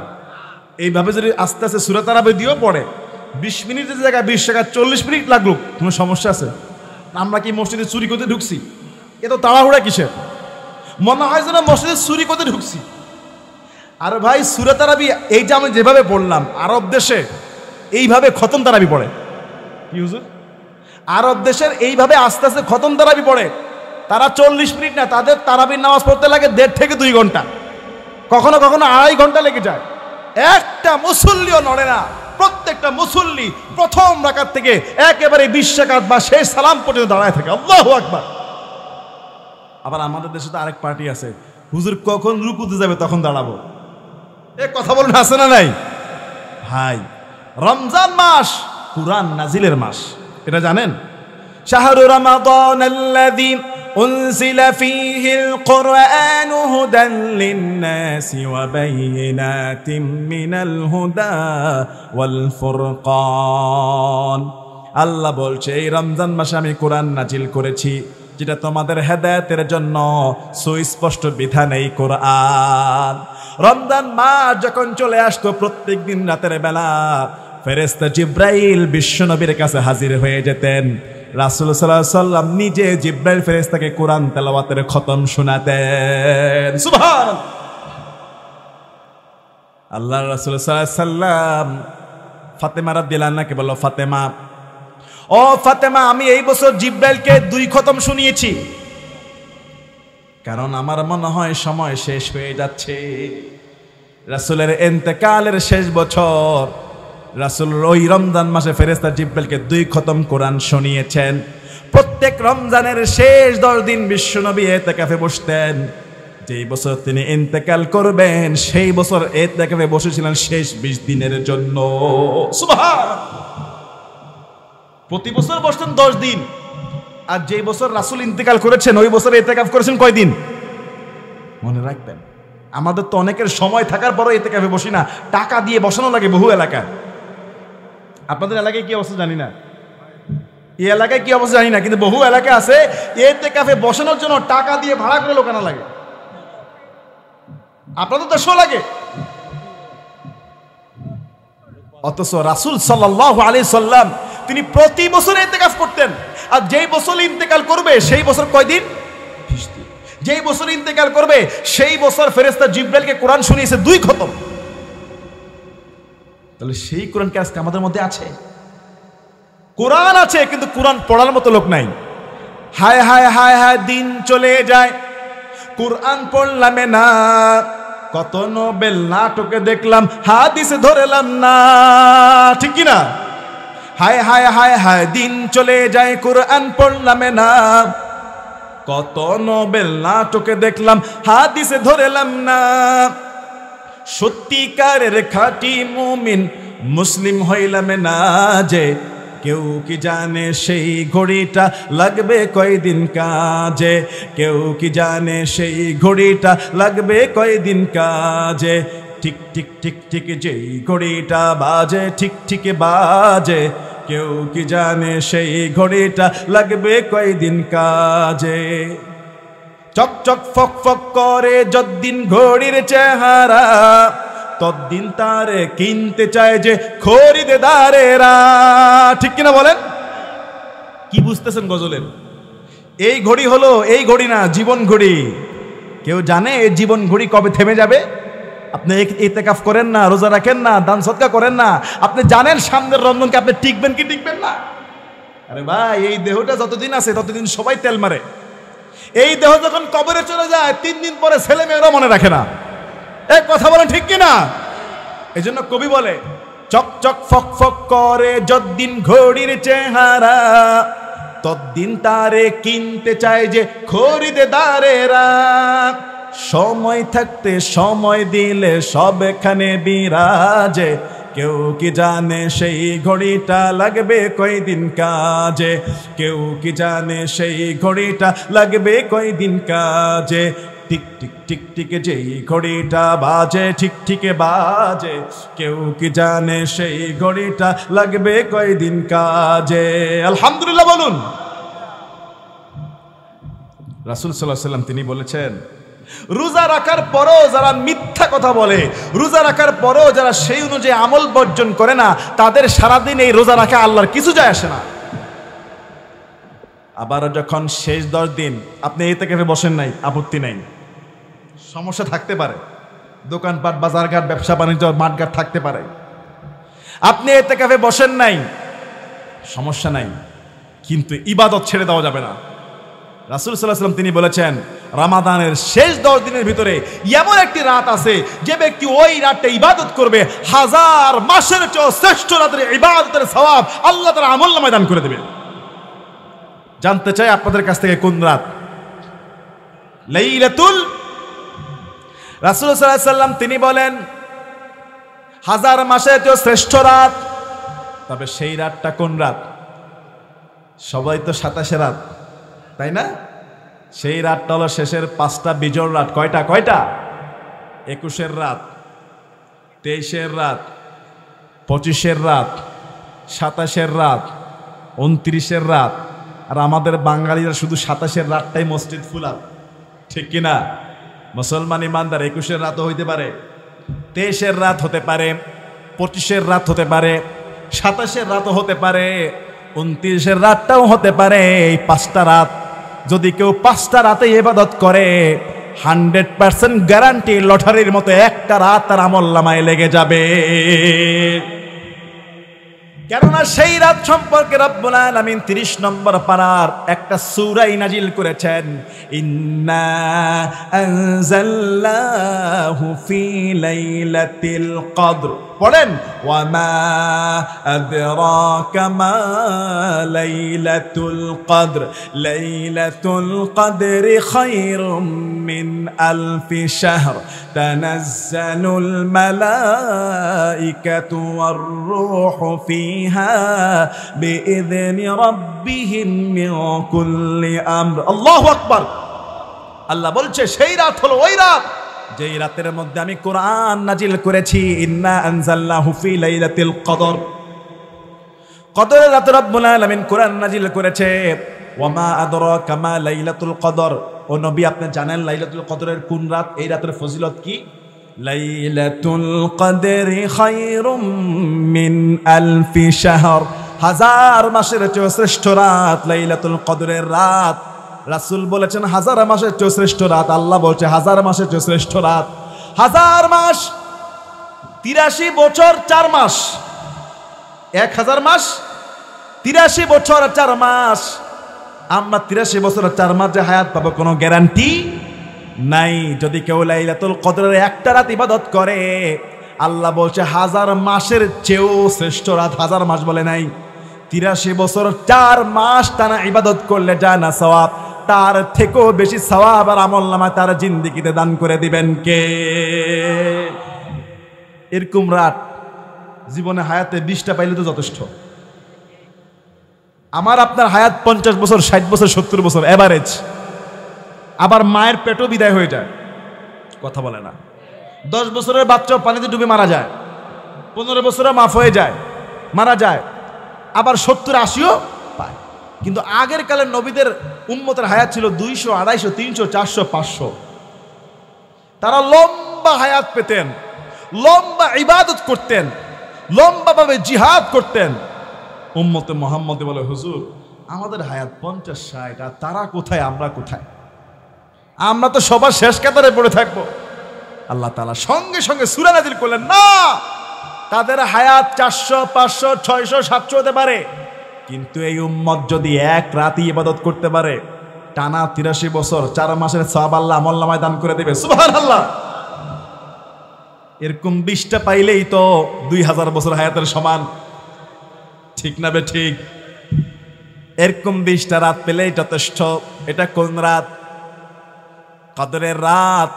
এইভাবে যদি আস্তে আস্তে সূরা তারাবি দিয়েও পড়ে, 20 মিনিটের জায়গায় 20 টাকা 40 মিনিট লাগলো, কোনো সমস্যা আছে? আমরা কি মসজিদে চুরি করতে ঢুকছি? এ তো তাড়াহুড়া কিসের? মনে হয় যেন মসজিদে চুরি করতে ঢুকছি। আর ভাই সূরা তারাবি এই যে আমি যেভাবে পড়লাম, আরব দেশে এইভাবে খতম তারাবি পড়ে। কি হুজুর? আরব দেশের এইভাবে আস্তে আস্তে খতম তারাবি পড়ে। তারা 40 মিনিট না, তাদের তারাবির নামাজ পড়তে লাগে 1.5 থেকে 2 ঘন্টা, কখনো কখনো 2.5 ঘন্টা লেগে যায়। একটা মুসল্লিও নড়ে না। প্রত্যেকটা মুসল্লি প্রথম রাকাত থেকে একেবারে 20 রাকাত বা শেষ সালাম পর্যন্ত দাঁড়ায় থাকে। আল্লাহু আকবার। আবার আমাদের দেশে তো আরেক পার্টি আছে, হুজুর কখন রুকুতে যাবে তখন দাঁড়াবো। এ কথা বলুন, আছে না নাই? ভাই রমজান মাস কুরআন নাজিলের মাস, এটা জানেন? শাহরু রমাদানাল্লাযী উনজিলা ফীহিল কুরআনু হুদান লিন-নাসি ওয়া বায়িনাতিম মিনাল হুদা ওয়াল ফুরকান। আল্লাহ বলছে এই রমজান মাসে আমি কোরআন নাজিল করেছি, যেটা তোমাদের হেদায়েতের জন্য সুস্পষ্ট বিধান এই কোরআন। রমজান মাস যখন চলে আসতো, প্রত্যেক দিন রাতের বেলা ফেরেশতা জিব্রাইল বিশ্বনবীর কাছে হাজির হয়ে যেতেন। রাসূল সাল্লাল্লাহু আলাইহি সাল্লাম নিজে জিব্রাইল ফেরেশতাকে কোরআন তেলাওয়াতের খতম শোনাতেন। সুবহানাল্লাহ। আল্লাহর রাসূল সাল্লাল্লাহু আলাইহি সাল্লাম ফাতেমা রাদিয়াল্লাহু আনহাকে বলল, ফাতেমা, ও ফাতেমা, আমি এই বছর জিব্রাইলকে 2 খতম শুনিয়েছি, কারণ আমার মনে হয় সময় শেষ হয়ে যাচ্ছে। রাসূলের ইন্তেকালের শেষ বছর রাসূল ওই রমজান মাসে ফেরেশতা জিব্রাইলকে 2 খতম কোরআন শুনিয়েছেন। প্রত্যেক রমজানের শেষ 10 দিন বিশ্বনবী ইতিকাফে বসতেন। যেই বছর তিনি ইন্তেকাল করবেন সেই বছর ইতিকাফে বসেছিলেন শেষ 20 দিনের জন্য। সুবহানাল্লাহ। প্রতি বছর বসতেন 10 দিন, আর যেই বছর রাসূল ইন্তেকাল করেছেন ওই বছর ইতিকাফ করেছেন কয় দিন? মনে রাখবেন। আমাদের তো অনেকের সময় থাকার পরও ইতিকাফে বসি না, টাকা দিয়ে বসানো লাগে বহু এলাকায়। আপনাদের এলাকায় কি অবস্থা জানি না, এই এলাকায় কি অবস্থা জানি না, কিন্তু বহু এলাকা আছে ইতিকাফে বসানোর জন্য টাকা দিয়ে ভাড়া করে লোক আনা লাগে। আপনাদের তো শো লাগে। অথচ রাসূল সাল্লাল্লাহু আলাইহি সাল্লাম তিনি প্রতি বছর ইতিকাফ করতেন। আর যেই বছর ইন্তেকাল করবে সেই বছর কয় দিন? 20 দিন। যেই বছর ইন্তেকাল করবে সেই বছর ফেরেশতা জিব্রাইলকে কোরআন শুনিয়েছে 2 খতম। তাহলে সেই কোরআন কি আজকে আমাদের মধ্যে আছে? কোরআন আছে কিন্তু কোরআন পড়ার মতো লোক নাই। হায় হায় হায় হায়, দিন চলে যায় কোরআন পড়লাম না, কত নোবেল নাটকে দেখলাম হাদিসে ধরলাম না, ঠিক কি না? হায় হায় হায় হায়, দিন চলে যায় কোরআন পড়লাম না, কত নোবেল নাটকে দেখলাম হাদিসে ধরলাম না। সত্যিকারের খাঁটি মুমিন মুসলিম হইলাম না যে, কেউ কি জানে সেই ঘড়িটা লাগবে কয়দিন কাজে, কেউ কি জানে সেই ঘড়িটা লাগবে কয়দিন কাজে। ঠিক ঠিক ঠিক ঠিক যেই ঘড়িটা বাজে ঠিক ঠিক বাজে, কেউ কি জানে সেই ঘড়িটা লাগবে কয়দিন কাজে। চক চক ফক ফক করে যতদিন ঘড়ির চেহারা, ততদিন তারে কিনতে চায় যে খরিদেদারেরা, ঠিক কিনা বলেন? কি বুঝতেছেন গজলের? এই ঘড়ি হলো এই ঘড়ি না, জীবন ঘড়ি। কেউ জানে এই জীবন ঘড়ি কবে থেমে যাবে? আপনি ইতিকাফ করেন না, রোজা রাখেন না, দান সদকা করেন না, আপনি জানেন সামনের রমজানকে আপনি টিকবেন কি টিকবেন না? আরে ভাই, এই দেহটা যতদিন আছে ততদিন সবাই তেল মারে। এই দেহ যখন কবরে চলে যায় 3 দিন পরে ছেলে মেয়েরা মনে রাখে না। এক কথা বলেন ঠিক কিনা? এই জন্য কবি বলে, চক চক ফক ফক করে যতদিন ঘড়ির চেহারা, ততদিন তারে কিনতে চায় যে খরিদেদারেরা। সময় থাকতে সময় দিলে সবখানে বিরাজে, কেউ কি জানে সেই ঘড়িটা লাগবে কয়দিন কাজে, কেউ কি জানে সেই ঘড়িটা লাগবে কয়দিন কাজে। টিক টিক টিক টিকে যেই ঘড়িটা বাজে ঠিক ঠিকে বাজে, কেউ কি জানে সেই ঘড়িটা লাগবে কয়দিন কাজে। আলহামদুলিল্লাহ বলুন। রাসূল সাল্লাল্লাহু আলাইহি ওয়াসাল্লাম তিনি বলেছেন, রোজা রাখার পরও যারা মিথ্যা কথা বলে, রোজা রাখার পরও যারা সেই অনুযায়ী আমল বর্জন করে না, তাদের সারাদিন এই রোজা রাখা আল্লাহর কিছু যায় আসে না। আবার যখন শেষ 10 দিন আপনি ইতিকাফে বসেন নাই, আপত্তি নাই, সমস্যা থাকতে পারে, দোকানপাট বাজারঘাট ব্যবসা বাণিজ্য মাঠঘাট থাকতে পারে, আপনি ইতিকাফে বসেন নাই, সমস্যা নাই, কিন্তু ইবাদত ছেড়ে দেওয়া যাবে না। রাসূল সাল্লাল্লাহু আলাইহি ওয়াসাল্লাম তিনি বলেছেন, রমাদানের শেষ 10 দিনের ভিতরে এমন একটি রাত আছে যে ব্যক্তি ওই রাতটা ইবাদত করবে, 1000 মাসের চেয়ে শ্রেষ্ঠ রাতের ইবাদতের সওয়াব আল্লাহ তাআলা আমলনামায় দান করে দেবে। জানতে চাই আপনাদের কাছ থেকে কোন রাত? লাইলাতুল, রাসূল সাল্লাল্লাহু আলাইহি ওয়াসাল্লাম তিনি বলেন 1000 মাসের চেয়ে শ্রেষ্ঠ রাত। তবে সেই রাতটা কোন রাত? সবাই তো 27 রাত, তাই না? সেই রাতটা হলো শেষের 5টা বিজোড় রাত। কয়টা? 21-এর রাত, 23-এর রাত, 25-এর রাত, 27-এর রাত, 29-এর রাত। আর আমাদের বাঙালিরা শুধু 27-এর রাতটাই মসজিদ ফুলাত, ঠিক কিনা? মুসলমান ইমানদার 21-এর রাতও হইতে পারে, 23-এর রাত হতে পারে, 25-এর রাত হতে পারে, 27-এর রাতও হতে পারে, 29-এর রাতটাও হতে পারে। এই 5টা রাত যদি কেউ 5টা রাতে ইবাদত করে, 100% গ্যারান্টি লটারির মতো একটা রাত তার আমলনামায় লেগে যাবে। কেননা সেই রাত সম্পর্কে রব্বুল আলামিন 30 নম্বর পারার একটা সূরা নাজিল করেছেন, ইন্না আনজালনাহু ফি লাইলাতিল কদর। পড়েন, ওয়া মা আদরাকা মা লাইলাতুল কদর, লাইলাতুল কদরি খায়রুম মিন আলফি শাহর, তানাজ্জালুল মালাইকাতু ওয়ার রূহু ফিহা বিইذনি রাব্বিহিম মিন কুল্লি আমর। আল্লাহু আকবার। আল্লাহ বলছে সেই রাত হলো ওই রাত যেই রাতের মধ্যে আমি কোরআন নাজিল করেছি। ইন্না আনজালনাহু ফি লাইলাতিল কদর, কদরের রাতে রব্বুল আলামিন কোরআন নাজিল করেছে। ওয়া মা আদরাকা মা লাইলাতুল কদর, ও নবী আপনি জানেন লাইলাতুল কদরের কোন রাত? এই রাতের ফজিলত কি? লাইলাতুল কদরি খায়রুম মিন আলফি শাহর, 1000 মাসের চেয়ে শ্রেষ্ঠ রাত লাইলাতুল কদরের রাত। রাসূল বলেছেন 1000 মাসের চেয়ে শ্রেষ্ঠ রাত, আল্লাহ বলছে 1000 মাসের চেয়ে শ্রেষ্ঠ রাত। 1000 মাস 83 বছর 4 মাস, 1000 মাস 83 বছর 4 মাস। আমরা 83 বছর 4 মাস যে হায়াত পাবো কোনো গ্যারান্টি নাই। যদি কেউ লাইলাতুল কদরের একটা রাত ইবাদত করে, আল্লাহ বলছে 1000 মাসের চেয়েও শ্রেষ্ঠ রাত। 1000 মাস বলে নাই, 83 বছর 4 মাস টানা ইবাদত করলে যায় না সওয়াব, তার থেকেও বেশি সওয়াব আর আমলনামায় তার জিন্দেগিতে দান করে দিবেন কে? এরকম রাত জীবনে হায়াতে 20টা পাইলে তো যথেষ্ট। আমার আপনার হায়াত 50 বছর, 60 বছর, 70 বছর এভারেজ। আবার মায়ের পেটও বিদায় হয়ে যায়, কথা বলে না। 10 বছরের বাচ্চাও পানিতে ডুবে মারা যায়, 15 বছরে মাফ হয়ে যায়, মারা যায়। আবার 70-80ও পায়। কিন্তু আগের কালের নবীদের উম্মতের হায়াত ছিল 200, 250, 300, 400, 500। তারা লম্বা হায়াত পেতেন, লম্বা ইবাদত করতেন, লম্বাভাবে জিহাদ করতেন। উম্মতে মুহাম্মদে বলে, হুজুর আমাদের হায়াত 50-60, আর তারা কোথায়, আমরা কোথায়? আমরা তো সবার শেষ কাতারে পড়ে থাকবো। আল্লাহ তাআলা সঙ্গে সঙ্গে সূরা নাজিল করলেন, না, তাদের হায়াত 400, 500, 600, 700 হতে পারে, কিন্তু এই উম্মত যদি এক রাতে ইবাদত করতে পারে, টানা 83 বছর 4 মাসের সওয়াব আল্লাহ আমলনামায় দান করে দেবে। সুবহানাল্লাহ। এরকম 20টা পাইলেই তো 2000 বছর হায়াতের সমান, ঠিক না বে ঠিক? এরকম 20টা রাত পেলেই যথেষ্ট। এটা কোন রাত? কদরের রাত।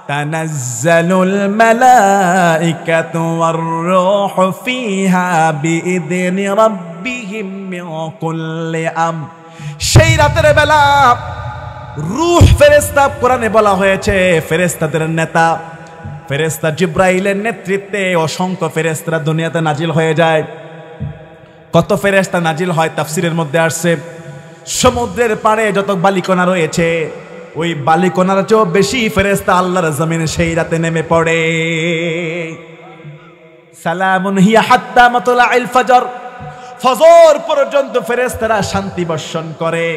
তানাজ্জালুল মালাইকাতু ওয়ার রূহু ফিহা বিইذনি রাব্বিহিম মিন কুল্লি আমর। সেই রাতের বেলা রূহ ফেরেশতা, কোরআনে বলা হয়েছে ফেরেশতাদের নেতা। ফেরেশতা জিব্রাইলের নেতৃত্বে অসংখ্য ফেরেশতারা দুনিয়াতে নাজিল হয়ে যায়। কত ফেরেশতা নাজিল হয় তাফসিরের মধ্যে আসছে, সমুদ্রের পাড়ে যত বালিকণা রয়েছে ওই বালিকণার চেয়েও বেশি ফেরেশতা আল্লাহর জমিনে সেই রাতে নেমে পড়ে। সালামুন হিয়া হাত্তা মাতলাইল ফজর, ফজর পর্যন্ত ফেরেশতারা শান্তি বর্ষণ করে।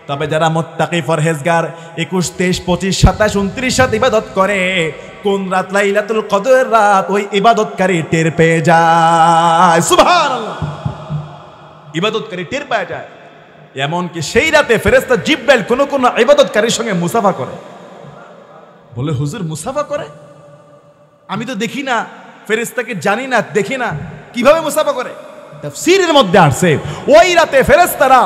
তবে যারা মুত্তাকি পরহেজগার 21, 23, 25, 27, 29 রাত ইবাদত করে, কোন রাত লাইলাতুল কদরের রাত ওই ইবাদতকারী টের পেয়ে যায়। সুবহানাল্লাহ, ইবাদতকারী টের পেয়ে যায়। এমনকি সেই রাতে ফেরেশতা জিব্রাইল কোন কোন ইবাদতকারীর সঙ্গে মুসাফা করে। বলে হুজুর মুসাফা করে? আমি তো দেখি না, ফেরেশতাকে জানি না, দেখি না, কিভাবে মুসাফা করে? তাফসীরের মধ্যে আসছে ওই রাতে ফেরেশতারা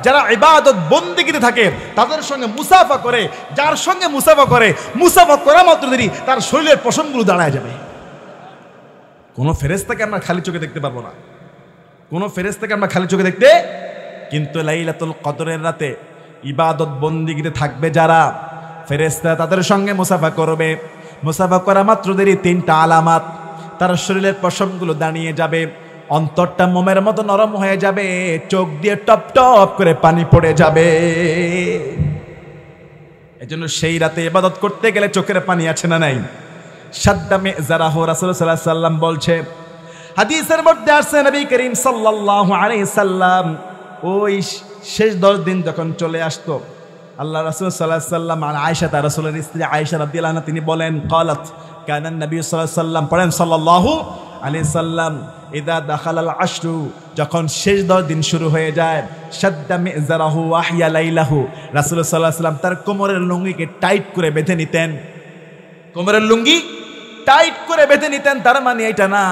যারা ইবাদত বন্দেগীতে থাকে তাদের সঙ্গে মুসাফা করে। যার সঙ্গে মুসাফা করে, মুসাফা করা মাত্রই তার শরীরের পশমগুলো দাঁড়ায় যাবে। কোন ফেরেশতাকে আমরা খালি চোখে দেখতে পারবো না, কোন ফেরেশতাকে আমরা খালি চোখে দেখতে, কিন্তু লাইলাতুল কদরের রাতে ইবাদত বন্দেগীতে থাকবে যারা ফেরেশতা, তাদের সঙ্গে মুসাফা করবে। মুসাফা করা মাত্রই 3টা আলামত, তার শরীরের পশমগুলো দাঁড়িয়ে যাবে, অন্তরটা মোমের মতো নরম হয়ে যাবে, চোখ দিয়ে টপ টপ করে পানি পড়ে যাবে। এজন্য সেই রাতে ইবাদত করতে গেলে চোখের পানি আছে না নাই? সাদ্দামে জারাহু রাসূল সাল্লাল্লাহু আলাইহি সাল্লাম বলছে, হাদিসের মধ্যে আসছে নবী করিম সাল্লাল্লাহু আলাইহি সাল্লাম ওই শেষ 10 দিন যখন চলে আসতো, আল্লাহ রাসূল সাল্লাল্লাহু আলাইহি সাল্লাম আর আয়েশা, তার রাসূলের স্ত্রী আয়েশা রাদিয়াল্লাহু আনহা, তিনি বলেন ক্বালাত কানা নবী সাল্লাল্লাহু আলাইহি সাল্লাম, পড়েন সাল্লাল্লাহু আলাইহি সাল্লাম, ইদা দাখালাল আশরু, যখন শেষ 10 দিন শুরু হয়ে যায়, শাদ্দা মিজারাহু ওয়াহিয়া লাইলাহু, রাসূল সাল্লাল্লাহু আলাইহি সাল্লাম তার কোমরের লুঙ্গিকে টাইট করে বেঁধে নিতেন। কোমরের লুঙ্গি টাইট করে বেঁধে নিতেন, তার মানে এটা না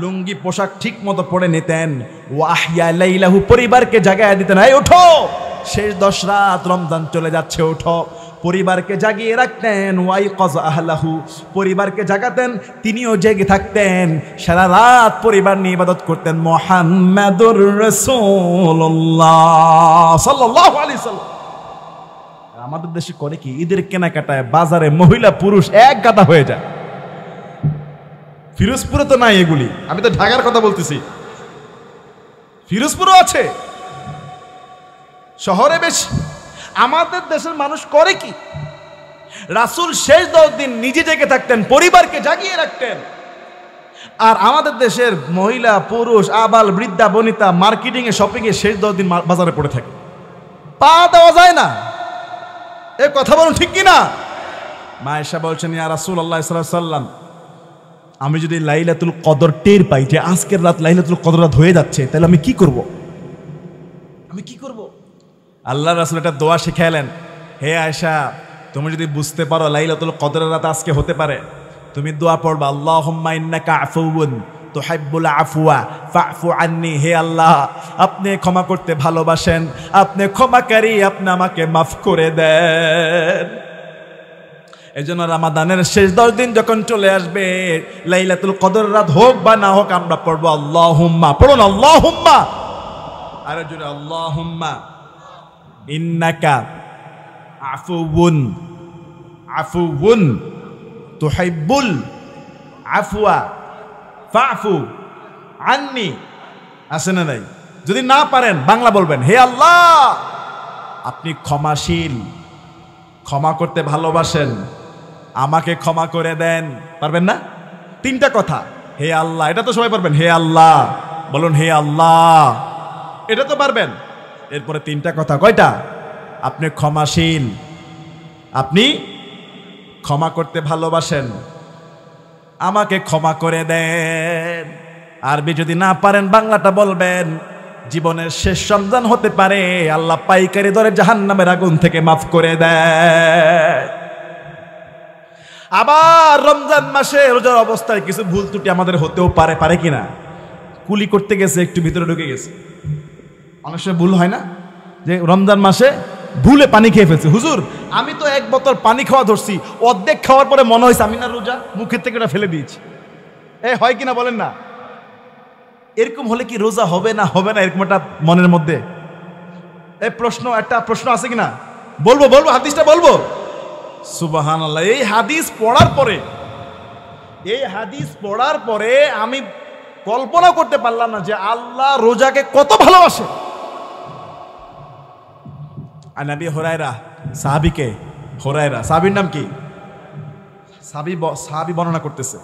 লুঙ্গি পোশাক ঠিক মতো পরে নিতেন। ওয়াহিয়া লাইলাহু, পরিবারকে জাগায় দিতেন, এই ওঠো, শেষ 10 রাত রমজান চলে যাচ্ছে, ওঠো। পরিবারকে জাগিয়ে রাখতেন। ওয়াইকাজ আহলাহু, পরিবারকে জাগাতেন, তিনিও জেগে থাকতেন, সারা রাত পরিবার নিয়ে ইবাদত করতেন। মুহাম্মাদুর রাসূলুল্লাহ সাল্লাল্লাহু আলাইহি সাল্লাম। আমাদের দেশে করে কি, ঈদের কেনাকাটায় বাজারে মহিলা পুরুষ এক গাদা হয়ে যায়। ফিরোজপুরে তো নাই এগুলি, আমি তো ঢাকার কথা বলতেছি, ফিরোজপুরও আছে, শহরে বেশি। আমাদের দেশের মানুষ করে কি, রাসূল শেষ 10 দিন নিজে জেগে থাকতেন, পরিবারকে জাগিয়ে রাখতেন। আর আমাদের দেশের মহিলা পুরুষ আবাল বৃদ্ধা বনিতা মার্কেটিং এ শপিং এ শেষ 10 দিন বাজারে পড়ে থাকে, পা দেওয়া যায় না। এ কথা বলুন ঠিক কি না? মা আয়েশা বলছেন, ইয়া রাসূলুল্লাহ সাল্লাল্লাহু আলাইহি সাল্লাম, আমি যদি লাইলাতুল কদর টের পাই যে আজকের রাত লাইলাতুল কদর রাত হয়ে যাচ্ছে, তাহলে আমি কি করব? আমি কি করব? আল্লাহ রাসূল একটা দোয়া শিখালেন, হে আয়েশা, তুমি যদি বুঝতে পারো লাইলাতুল কদরের রাত আজকে হতে পারে, তুমি দোয়া পড়বা, আল্লাহুম্মা ইন্নাকা আফুউন তুহিব্বুল আফওয়া ফাফু আন্নি, হে আল্লাহ, আপনি ক্ষমা করতে ভালোবাসেন, আপনি ক্ষমাকারী, আপনি আমাকে মাফ করে দেন। এজন্য রমাদানের শেষ 10 দিন যখন চলে আসবে, লাইলাতুল কদর রাত হোক বা না হোক, আমরা পড়বো আল্লাহুম্মা, পড়ুন আল্লাহুম্মা, আর জোরে আল্লাহুম্মা ইন্নাকা আফুউন আফুউন তুহিব্বুল আফওয়া ফাফু আন্নি। আছে না নাই? যদি না পারেন বাংলা বলবেন, হে আল্লাহ, আপনি ক্ষমাশীল, ক্ষমা করতে ভালোবাসেন, আমাকে ক্ষমা করে দেন। পারবেন না? 3টা কথা, হে আল্লাহ, এটা তো সবাই পারবেন, হে আল্লাহ বলুন, হে আল্লাহ, এটা তো পারবেন। এরপরে 3টা কথা, কয়টা? আপনি ক্ষমাশীল, আপনি ক্ষমা করতে ভালোবাসেন, আমাকে ক্ষমা করে দেন। আরবি যদি না পারেন বাংলাটা বলবেন, জীবনের শেষ রমজান হতে পারে, আল্লাহ পাইকারি দরে জাহান্নামের আগুন থেকে মাফ করে দেয়। আবার রমজান মাসে রোজার অবস্থায় কিছু ভুল ত্রুটি আমাদের হতেও পারে, পারে কিনা? কুলি করতে গেছে, একটু ভিতরে ঢুকে গেছে, অনেক সময় ভুল হয় না, যে রমজান মাসে ভুলে পানি খেয়ে ফেলছে, হুজুর আমি তো 1 বোতল পানি খাওয়া ধরছি, অর্ধেক খাওয়ার পরে মনে হয়েছে আমি না রোজা, মুখের থেকে ওটা ফেলে দিয়েছি। হয় কিনা বলেন না? এরকম হলে কি রোজা হবে না হবে না, এরকম একটা মনের মধ্যে একটা প্রশ্ন আছে কিনা? বলবো বলবো হাদিসটা বলবো। সুবহানাল্লাহ। এই হাদিস পড়ার পরে আমি কল্পনা করতে পারলাম না যে আল্লাহ রোজাকে কত ভালোবাসে। আর নবী হুরায়রা, সাহাবীকে হুরায়রা, সাহাবীর নাম কি? সাহাবী বর্ণনা করতেছে।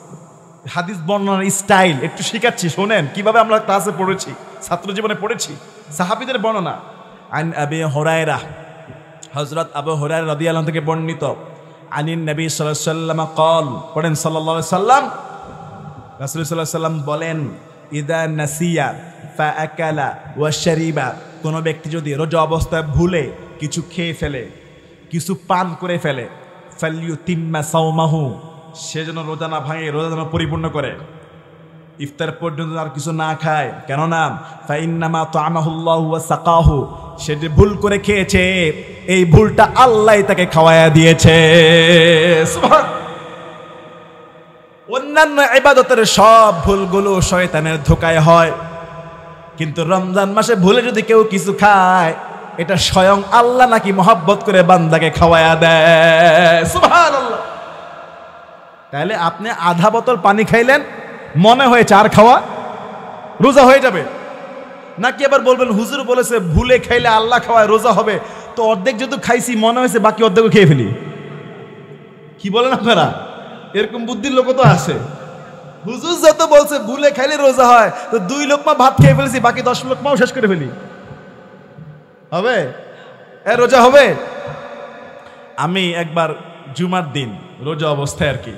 হাদিস বর্ণনার স্টাইল একটু শিখাচ্ছি, শোনেন কিভাবে আমরা ক্লাসে পড়েছি, ছাত্র জীবনে পড়েছি সাহাবীদের বর্ণনা। আন আবি হুরায়রা, হযরত আবু হুরায়রা রাদিয়াল্লাহু আনহু থেকে বর্ণিত, আনিন নবী সাল্লাল্লাহু আলাইহি ওয়াসাল্লাম قال, পড়েন সাল্লাল্লাহু আলাইহি সাল্লাম, রাসূল সাল্লাল্লাহু আলাইহি সাল্লাম বলেন, ইদা নাসিয়া ফাআকালা ওয়া শারিবা, কোন ব্যক্তি যদি রোজা অবস্থায় ভুলে কিছু খেয়ে ফেলে, কিছু পান করে ফেলে, ফালইউতিম্মা সাওমাহু, সে যেন রোজা না ভাঙে, রোজা যেন পরিপূর্ণ করে, ইফতার পর্যন্ত আর কিছু না খায়। কেননা ফাইন্নামা তা'আমাহুল্লাহু ওয়া সাকাহু, সে যে ভুল করে খেয়েছে এই ভুলটা আল্লাহ তাকে খাওয়ায়া দিয়েছে। সুবহান। অন্যান্য ইবাদতের সব ভুলগুলো শয়তানের ধোঁকায় হয়, কিন্তু রমজান মাসে ভুলে যদি কেউ কিছু খায়, এটা স্বয়ং আল্লাহ নাকি মহব্বত করে বান্দাকে খাওয়ায়া দেয়। সুবহানাল্লাহ। তাহলে আপনি আধা বোতল পানি খাইলেন, মনে হয়েছে আর খাওয়া, রোজা হয়ে যাবে নাকি? আবার বলবেন হুজুর বলেছে ভুলে খাইলে আল্লাহ খাওয়ায় রোজা হবে, তো অর্ধেক যেহেতু খাইছি মনে হয়েছে বাকি অর্ধেকও খেয়ে ফেলি। কি বলেন আপনারা? এরকম বুদ্ধির লোক তো আছে। হুজুর যত বলছে ভুলে খাইলে রোজা হয়, তো 2 লোকমা ভাত খেয়ে ফেলেছি, বাকি 10 লোকমাও শেষ করে ফেলি, হবে? রোজা হবে? আমি একবার জুমার দিন রোজা অবস্থায় আর কি,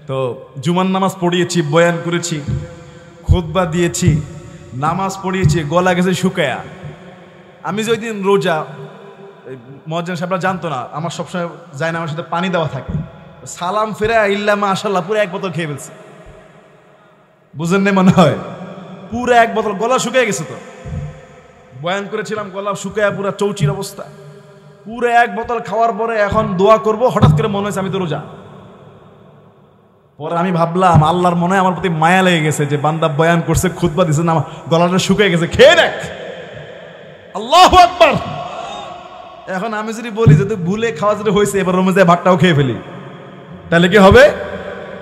তো জুমার নামাজ পড়িয়েছি, বয়ান করেছি, খুতবা দিয়েছি, নামাজ পড়িয়েছি, গলা গেছে শুকায়া। আমি যে ওই দিন রোজা, মুয়াজ্জিন সাহেবরা জানতো না আমার সবসময় যায় না, আমার সাথে পানি দেওয়া থাকে, সালাম ফিরে ইল্লা মাশাআল্লাহ পুরো 1 বোতল খেয়ে ফেলছি। বুঝেন না মনে হয়? পুরো 1 বোতল, গলা শুকিয়ে গেছে। তো বয়ান করেছিলাম, গলা শুকায়া পুরো চৌচির অবস্থা। পুরো 1 বোতল খাওয়ার পরে এখন দোয়া করব, হঠাৎ করে মনে হয়েছে আমি তো রোজা। পরে আমি ভাবলাম আল্লাহর মনে হয় আমার প্রতি মায়া লেগে গেছে যে বান্দা বয়ান করছে, খুতবা দিছে না, আমার গলাটা শুকিয়ে গেছে, খেয়ে দেখ। আল্লাহু আকবার। এখন আমি যদি বলি যদি ভুলে খাওয়া যদি হয়েছে, এবার রমজানে ভাতটাও খেয়ে ফেলি, তাহলে কি হবে?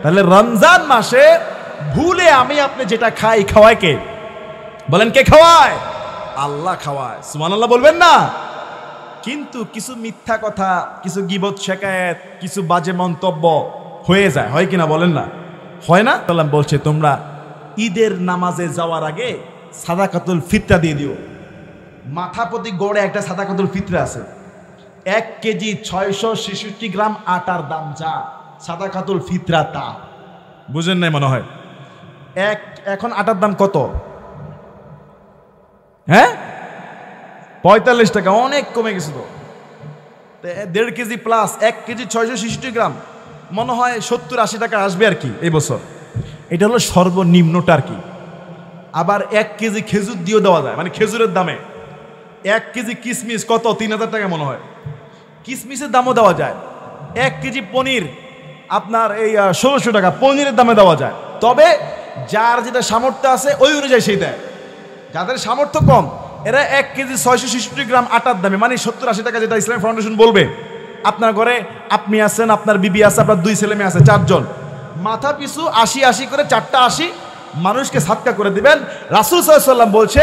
তাহলে রমজান মাসে ভুলে আমি আপনি যেটা খাই, খাওয়ায় কে? বলেন কে খাওয়ায়? আল্লাহ খাওয়ায়। সুবহানাল্লাহ বলবেন না? কিন্তু কিছু মিথ্যা কথা, কিছু গীবত শিকায়েত, কিছু বাজে মন্তব্য হয়ে যায়, হয় কিনা বলেন না? হয় না? আল্লাহ বলছে তোমরা ঈদের নামাজে যাওয়ার আগে সাদাকাতুল ফিতরা দিয়ে দিও। মাথা প্রতি গড়ে একটা সাদাকাতুল ফিতরা আছে, 1 কেজি 666 গ্রাম আটার দাম যা সাদাকাতুল ফিতরা তা। বুঝেন নাই মনে হয়? এখন আটার দাম কত? হ্যাঁ, 45 টাকা, অনেক কমে গেছে। তো 1.5 কেজি প্লাস 1 কেজি 666 গ্রাম, মনে হয় 70-80 টাকা আসবে আর কি এই বছর। এটা হলো সর্বনিম্নটা আর কি। আবার 1 কেজি খেজুর দিয়েও দেওয়া যায়, মানে খেজুরের দামে। 1 কেজি কিশমিশ কত? 3000 টাকা মনে হয়, কিশমিশের দামও দেওয়া যায়। 1 কেজি পনির আপনার এই 1600 টাকা পনিরের দামে দেওয়া যায়। তবে যার যেটা সামর্থ্য আছে ওই অনুযায়ী সেই দেয়। যাদের সামর্থ্য কম এরা 1 কেজি 666 গ্রাম আটার দামে, মানে 70-80 টাকা, যেটা ইসলামিক ফাউন্ডেশন বলবে। আপনার ঘরে আপনি আছেন, আপনার বিবি আছে, আপনার 2 ছেলে মেয়ে আছে, 4 জন, মাথা পিছু 80 করে 4টা 80 মানুষকে সাদকা করে দিবেন। রাসূল সাল্লাল্লাহু আলাইহি ওয়াসাল্লাম বলছে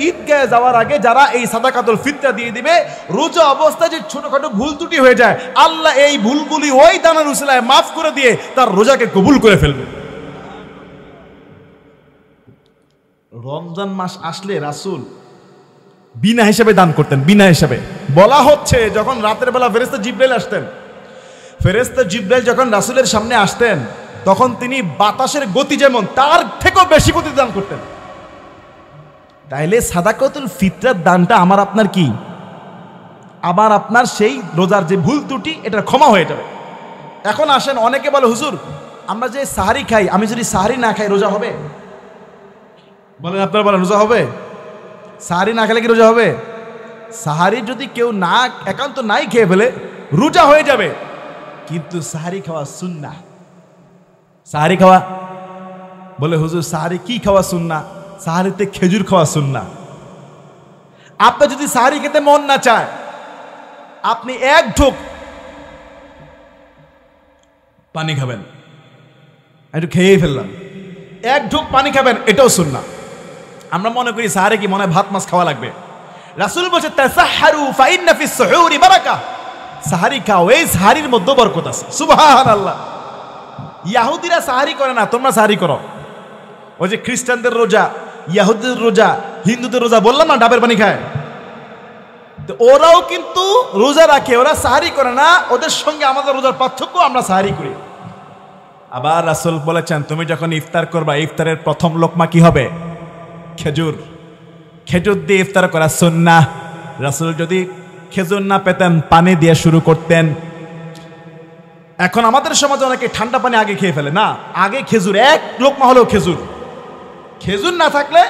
ঈদগাহে যাওয়ার আগে যারা এই সাদাকাতুল ফিতরা দিয়ে দিবে, রোজা অবস্থায় যে ছোটখাটো ভুল ত্রুটি হয়ে যায়, আল্লাহ এই ভুলগুলি ওই দানের উসিলায় মাফ করে দিয়ে তার রোজাকে কবুল করে ফেলবে। রমজান মাস আসলে রাসূল বিনা হিসাবে দান করতেন, বিনা হিসাবে। বলা হচ্ছে যখন রাতের বেলা ফেরেশতা জিবরাইল আসতেন, ফেরেশতা জিবরাইল যখন রাসূলের সামনে আসতেন, তখন তিনি বাতাসের গতি যেমন তার থেকেও বেশি গতি দান করতেন। তাইলে সাদাকাতুল ফিতরার দানটা আমার আপনার কি? আবার আপনার সেই রোজার যে ভুল ত্রুটি এটা ক্ষমা হয়ে যাবে। এখন আসেন, অনেকে বলে হুজুর আমরা যে সাহারি খাই, আমি যদি সাহারি না খাই রোজা হবে? বলেন আপনারা, বলেন রোজা হবে? সাহারি না খেলে কি রোজা হবে? সাহারি যদি কেউ না একান্ত নাই খেয়ে ফেলে রোজা হয়ে যাবে, কিন্তু সাহারি খাওয়া সুন্নাহ। সাহারি খাওয়া, বলে হুজুর সাহারি কি খাওয়া সুন্নাহ? সাহারিতে খেজুর খাওয়া সুন্নাহ। আপনার যদি সাহারি খেতে মন না চায়, আপনি এক ঢোক পানি খাবেন, একটু খেয়েই ফেললাম, এক ঢোক পানি খাবেন, এটাও সুন্নাহ। আমরা মনে করি সাহারে কি মনে হয় ভাত মাছ খাওয়া লাগবে। রাসূল বলেছে তাসাহহারু ফাইন্না ফিস সুহুরি বারাকা, সাহারি খাও, এই সাহারির মধ্যে বরকত আছে। সুবহানাল্লাহ। ইহুদিরা সাহারি করে না, তোমরা সাহারি করো। ওই যে খ্রিস্টানদের রোজা, ইহুদিদের রোজা, হিন্দুদের রোজা, বললাম না ডাবের পানি খায়, তো ওরাও কিন্তু রোজা রাখে, ওরা সাহারি করে না। ওদের সঙ্গে আমাদের রোজার পার্থক্য, আমরা সাহারি করি। আবার রাসূল বলেছেন তুমি যখন ইফতার করবা, ইফতারের প্রথম লোকমা কি হবে? খেজুর। খেজুর দিয়ে ইফতার করা সুন্নাহ। রাসূল যদি খেজুর না পেতেন পানি দিয়ে শুরু করতেন। এখন আমাদের সমাজে অনেকে ঠান্ডা পানি আগে খেয়ে ফেলে, না, আগে খেজুর, এক লোকমা হলেও খেজুর। খেজুর না থাকলে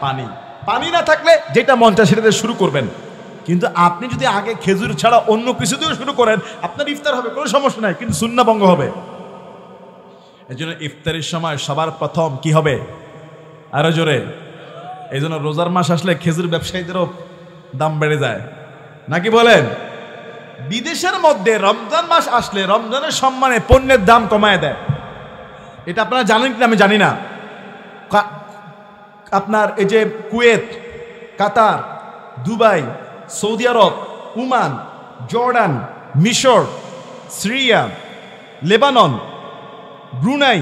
পানি, পানি না থাকলে যেটা মন চায় সেটা দিয়ে শুরু করবেন। কিন্তু আপনি যদি আগে খেজুর ছাড়া অন্য কিছু দিয়ে শুরু করেন, আপনার ইফতার হবে, কোনো সমস্যা নাই, কিন্তু সুন্নাহ ভঙ্গ হবে। এই জন্য ইফতারের সময় সবার প্রথম কি হবে? আরো জোরে। এই জন্য রোজার মাস আসলে খেজুর ব্যবসায়ীদেরও দাম বেড়ে যায়, নাকি বলেন? বিদেশের মধ্যে রমজান মাস আসলে রমজানের সম্মানে পণ্যের দাম কমায় দেয়। এটা আপনারা জানেন কিনা আমি জানি না। আপনার এই যে কুয়েত, কাতার, দুবাই, সৌদি আরব, ওমান, জর্ডান, মিশর, সিরিয়া, লেবানন, ব্রুনাই,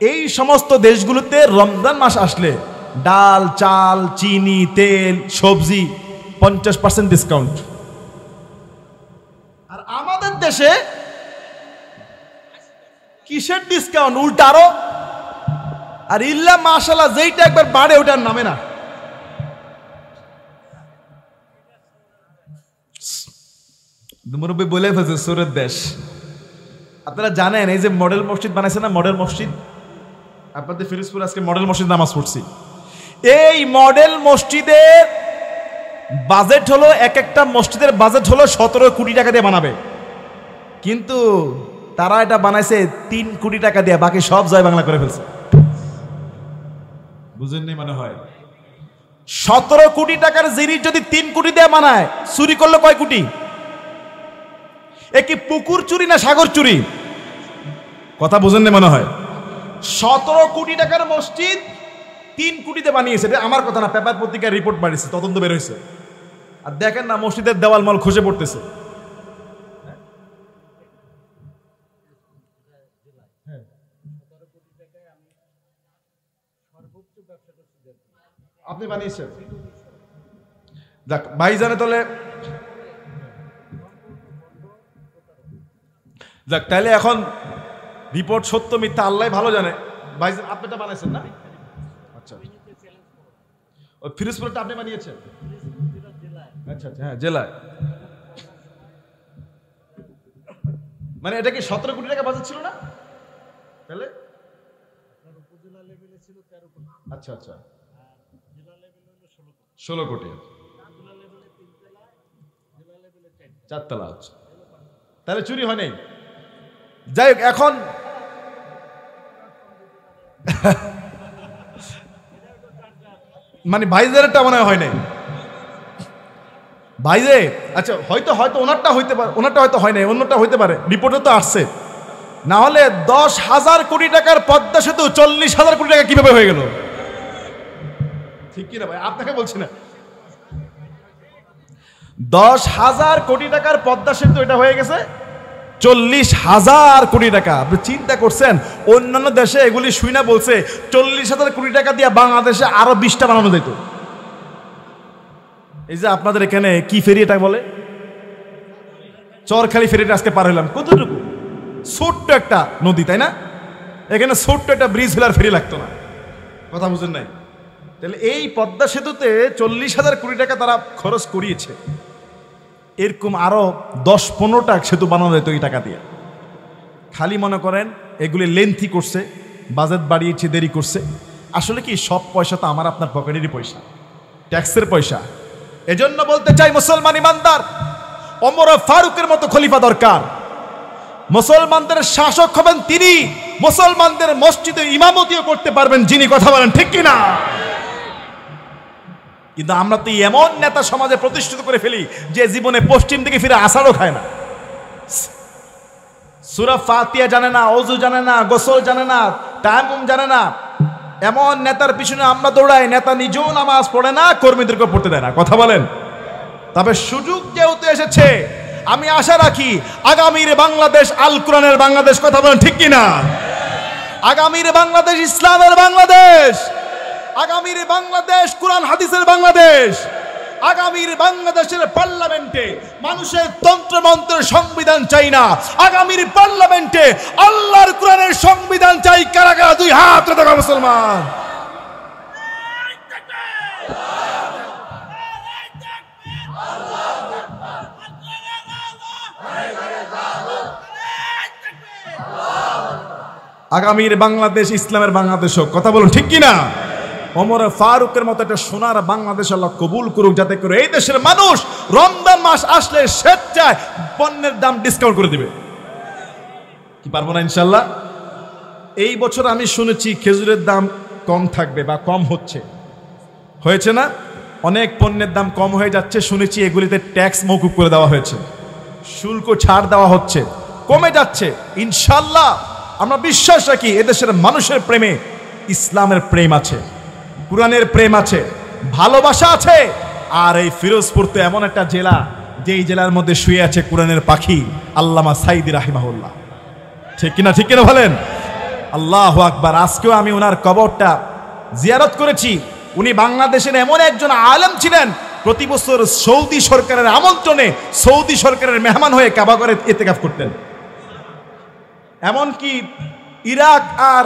এই সমস্ত দেশগুলোতে রমজান মাস আসলে ডাল, চাল, চিনি, তেল, সবজি 50% ডিসকাউন্ট। আর আমাদের দেশে কিসের ডিসকাউন্ট? উল্টা আরো। আর ইল্লা মাশাআল্লাহ যেইটা একবার বাড়ে ওটার নামে না। মুরব্বী বলে ফেলছে সুরের দেশ। আপনারা জানেন এই যে মডেল মসজিদ বানাইছে না, মডেল মসজিদ, আপনাদের ফিরোজপুর আজকে মডেল মসজিদ নামাজ পড়ছি। এই মডেল মসজিদের বাজেট হলো, এক একটা মসজিদের বাজেট হলো 17 কোটি টাকা দিয়ে বানাবে, কিন্তু তারা এটা বানাইছে 3 কোটি টাকা দিয়ে, বাকি সব জয় বাংলা করে ফেলছে। বুঝেননি মনে হয়? 17 কোটি টাকার জিনিস যদি 3 কোটি দিয়ে বানায়, চুরি করলো কয় কোটি? এ কি পুকুর চুরি না সাগর চুরি? কথা বুঝেননি মনে হয়? 17 কোটি টাকার মসজিদ 3 কোটিতে বানিয়েছে। এটা আমার কথা না, পেপার পত্রিকার রিপোর্ট বাড়িয়েছে, তদন্ত বের হয়েছে। আর দেখেন না মসজিদের দেওয়াল মল খসে পড়তেছে। আপনি বানিয়েছেন, যাক ভাই জানে তাহলে, যাক তাহলে এখন রিপোর্ট সত্য মিথ্যা আল্লাহ ভালো জানে। ভাই আপনি এটা বানাইছেন না? আচ্ছা, ওই ফিরোজপুরটা আপনি বানিয়েছেন? আচ্ছা আচ্ছা, হ্যাঁ জেলায়। মানে এটা কি 17 কোটি টাকা বাজেট ছিল না? তাহলে আচ্ছা আচ্ছা, 16 কোটি, 4 তলা। আচ্ছা, তাহলে চুরি হয় নাই। যাই হোক, এখন মানে ভাইজারটা মনে হয় নাই ভাইজে। আচ্ছা, হয়তো হয়তো ওনারটা হইতে পারে, ওনারটা হয়তো হয় নাই, অন্যটা হইতে পারে, রিপোর্টে তো আসছে। না হলে 10,000 কোটি টাকার পদ্মা সেতু 40,000 কোটি টাকা কিভাবে হয়ে গেল? ঠিক কিনা ভাই? আপনাকে বলছি না, 10,000 কোটি টাকার পদ্মা সেতু এটা হয়ে গেছে 40,000 কোটি টাকা। আপনি চিন্তা করছেন? অন্যান্য দেশে এগুলি শুই না বলছে 40,000 কোটি টাকা দিয়ে বাংলাদেশে আরো 20টা বানানো যেত। এই যে আপনাদের এখানে কি ফেরি এটা বলে, চরখালি ফেরিটা আজকে পার হইলাম, কতটুকু ছোট্ট একটা নদী, তাই না? এখানে ছোট্ট একটা ব্রিজ হলে আর ফেরি লাগতো না। কথা বুঝেন নাই? তাহলে এই পদ্মা সেতুতে 40,000 কোটি টাকা তারা খরচ করিয়েছে। এরকম আরো 10-15টা সেতু বানানো যেত এই টাকা দিয়ে। খালি মনে করেন এগুলি লেন্থি করছে, বাজেট বাড়িয়েছে, দেরি করছে। আসলে কি সব পয়সা তো আমার আপনার পকেটেরই পয়সা, ট্যাক্সের পয়সা। এজন্য বলতে চাই মুসলমান ইমানদার, ওমর ফারুকের মতো খলিফা দরকার। মুসলমানদের শাসক হবেন তিনি, মুসলমানদের মসজিদে ইমামতিও করতে পারবেন যিনি। কথা বলেন ঠিক কিনা? কিন্তু আমরা তো এমন নেতা সমাজে প্রতিষ্ঠিত করে ফেলি যে জীবনে পশ্চিম দিকে ফিরে আষাঢ়ও খায় না, সূরা ফাতিহা জানে না, ওযু জানে না, গোসল জানে না, তায়াম্মুম জানে না। এমন নেতার পিছনে আমরা দৌড়াই, নেতা নিজেও নামাজ পড়ে না, কর্মীদেরকে পড়তে দেয় না। কথা বলেন। তবে সুযোগ যেহেতু এসেছে, আমি আশা রাখি আগামীর বাংলাদেশ আল কোরআনের বাংলাদেশ। কথা বলেন ঠিক কিনা? আগামীর বাংলাদেশ ইসলামের বাংলাদেশ, আগামীর বাংলাদেশ কোরআন হাদিসের বাংলাদেশ, আগামীর বাংলাদেশের পার্লামেন্টে মানুষের তন্ত্রমন্ত্রের সংবিধান চাই না, আগামীর পার্লামেন্টে আল্লাহর কোরআনের সংবিধান চাই। কারা কারা দুই হাত উঠাও মুসলমান? আগামীর বাংলাদেশ ইসলামের বাংলাদেশ হোক। কথা বলুন ঠিক কিনা? ওমর ফারুকের মতো একটা সোনার বাংলাদেশ আল্লাহ কবুল করুক, যাতে করে এই দেশের মানুষ রমজান মাস আসলে স্বেচ্ছায় পণ্যের দাম ডিসকাউন্ট করে দিবে। কি পারবো না ইনশাল্লাহ? এই বছর আমি শুনেছি খেজুরের দাম কম থাকবে বা কম হয়েছে না? অনেক পণ্যের দাম কম হয়ে যাচ্ছে শুনেছি। এগুলিতে ট্যাক্স মওকুফ করে দেওয়া হয়েছে, শুল্ক ছাড় দেওয়া হচ্ছে, কমে যাচ্ছে ইনশাল্লাহ। আমরা বিশ্বাস রাখি এদেশের মানুষের প্রেমে ইসলামের প্রেম আছে, কোরআনের প্রেম আছে, ভালোবাসা আছে। আর এই ফিরোজপুর তো এমন একটা জেলা, যেই জেলার মধ্যে শুয়ে আছে কোরআনের পাখি আল্লামা সাইদি রাহিমাহুল্লাহ। ঠিক কিনা? ঠিক কিনা বলেন? আল্লাহু আকবার। আজকেও আমি ওনার কবরটা জিয়ারত করেছি। উনি বাংলাদেশের এমন একজন আলেম ছিলেন, প্রতি বছর সৌদি সরকারের আমন্ত্রণে সৌদি সরকারের মেহমান হয়ে কাবা ঘরে ইতিকাফ করতেন। এমনকি ইরাক আর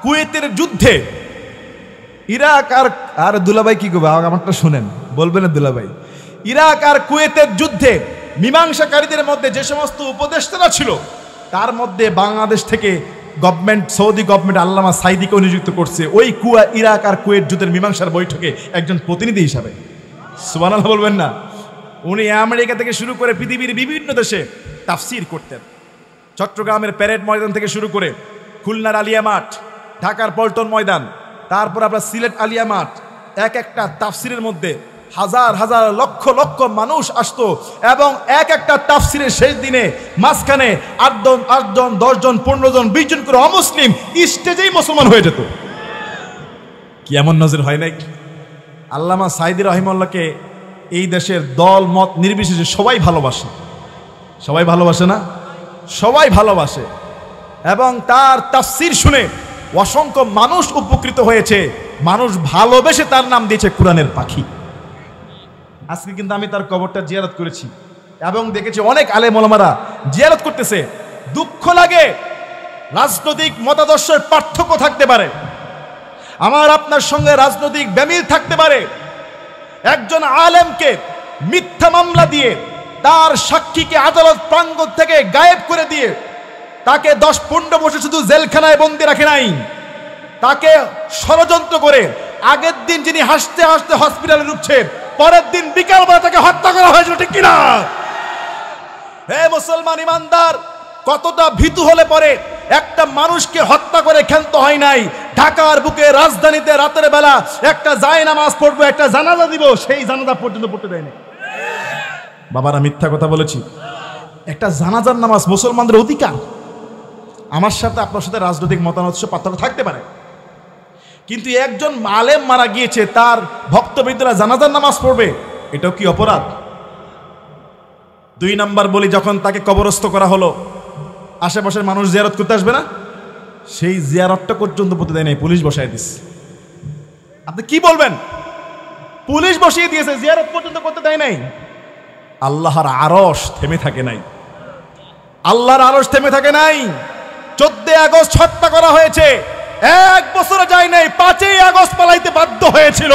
কুয়েতের যুদ্ধে, ইরাক আর দুলাভাই কি করবে আমারটা শুনেন, বলবেন দুলাভাই। ইরাক আর কুয়েতের যুদ্ধে মীমাংসাকারীদের মধ্যে যে সমস্ত উপদেষ্টারা ছিল, তার মধ্যে বাংলাদেশ থেকে গভর্নমেন্ট, সৌদি গভর্নমেন্ট আল্লামা সাইদিকে নিযুক্ত করছে ওই ইরাক আর কুয়েত যুদ্ধের মীমাংসার বৈঠকে একজন প্রতিনিধি হিসাবে। সুবহানাল্লাহ বলবেন না? উনি আমেরিকা থেকে শুরু করে পৃথিবীর বিভিন্ন দেশে তাফসীর করতেন। চট্টগ্রামের প্যারেড ময়দান থেকে শুরু করে খুলনার আলিয়া মাঠ, ঢাকার পল্টন ময়দান, তারপর আপনার সিলেট আলিয়া মাঠ, এক একটা তাফসিরের মধ্যে হাজার হাজার লক্ষ লক্ষ মানুষ আসতো। এবং এক একটা তাফসিরের শেষ দিনে মাঝখানে 8 জন 10 জন 15 জন 20 জন করে অমুসলিম স্টেজেই মুসলমান হয়ে যেত। কি এমন নজির হয় নাই? আল্লামা সাইদি রাহিমাহুল্লাহকে এই দেশের দল মত নির্বিশেষে সবাই ভালোবাসে। সবাই ভালোবাসে না? সবাই ভালোবাসে। এবং তার তাফসীর শুনে অসংখ্য মানুষ উপকৃত হয়েছে। মানুষ ভালোবেসে তার নাম দিয়েছে কোরআনের পাখি। আজকে কিন্তু আমি তার কবরটা জিয়ারত করেছি এবং দেখেছি অনেক আলেম ওলামারা জিয়ারত করতেছে। দুঃখ লাগে, রাজনৈতিক মতাদর্শের পার্থক্য থাকতে পারে, আমার আপনার সঙ্গে রাজনৈতিক বেমিল থাকতে পারে। একজন আলেমকে মিথ্যা মামলা দিয়ে, তার সাক্ষীকে আদালত প্রাঙ্গণ থেকে গায়েব করে দিয়ে, তাকে 10-15 বছর শুধু জেলখানায় বন্দী রাখে নাই, তাকে ষড়যন্ত্র করে আগের দিন যিনি হাসতে হাসতে হসপিটালে ঢুকছে, পরের দিন বিকালবেলা তাকে হত্যা করা হয়েছিল। ঠিক কিনা? হে মুসলমান ইমানদার, কতটা ভীতু হলে পরে একটা মানুষকে হত্যা করে ক্ষান্ত হয় নাই। ঢাকার বুকে রাজধানীতে রাতের বেলা একটা জায়নামাজ পড়বো, একটা জানাজা দিব, সেই জানাজা পর্যন্ত পড়তে দেয়নি। বাবারা মিথ্যা কথা বলেছি? একটা জানাজার নামাজ মুসলমানদের অধিকার। আমার সাথে আপনার সাথে রাজনৈতিক মতামত পার্থক্য থাকতে পারে, কিন্তু একজন আলেম মারা গিয়েছে, তার ভক্তবৃন্দরা জানাজার নামাজ পড়বে, এটাও কি অপরাধ? 2 নাম্বার বলি, যখন তাকে কবরস্থ করা হলো, আশেপাশের মানুষ জিয়ারত করতে আসবে না? সেই জিয়ারতটা পর্যন্ত করতে দেয় নাই, পুলিশ বসায় দিচ্ছে। আপনি কি বলবেন? পুলিশ বসিয়ে দিয়েছে, জিয়ারত পর্যন্ত করতে দেয় নাই। আল্লাহর আরশ থেমে থাকে নাই, আল্লাহর আরশ থেমে থাকে নাই। 14 আগস্ট হত্যা করা হয়েছে, 1 বছরে যায় নাই, 5ই আগস্ট পালাইতে বাধ্য হয়েছিল।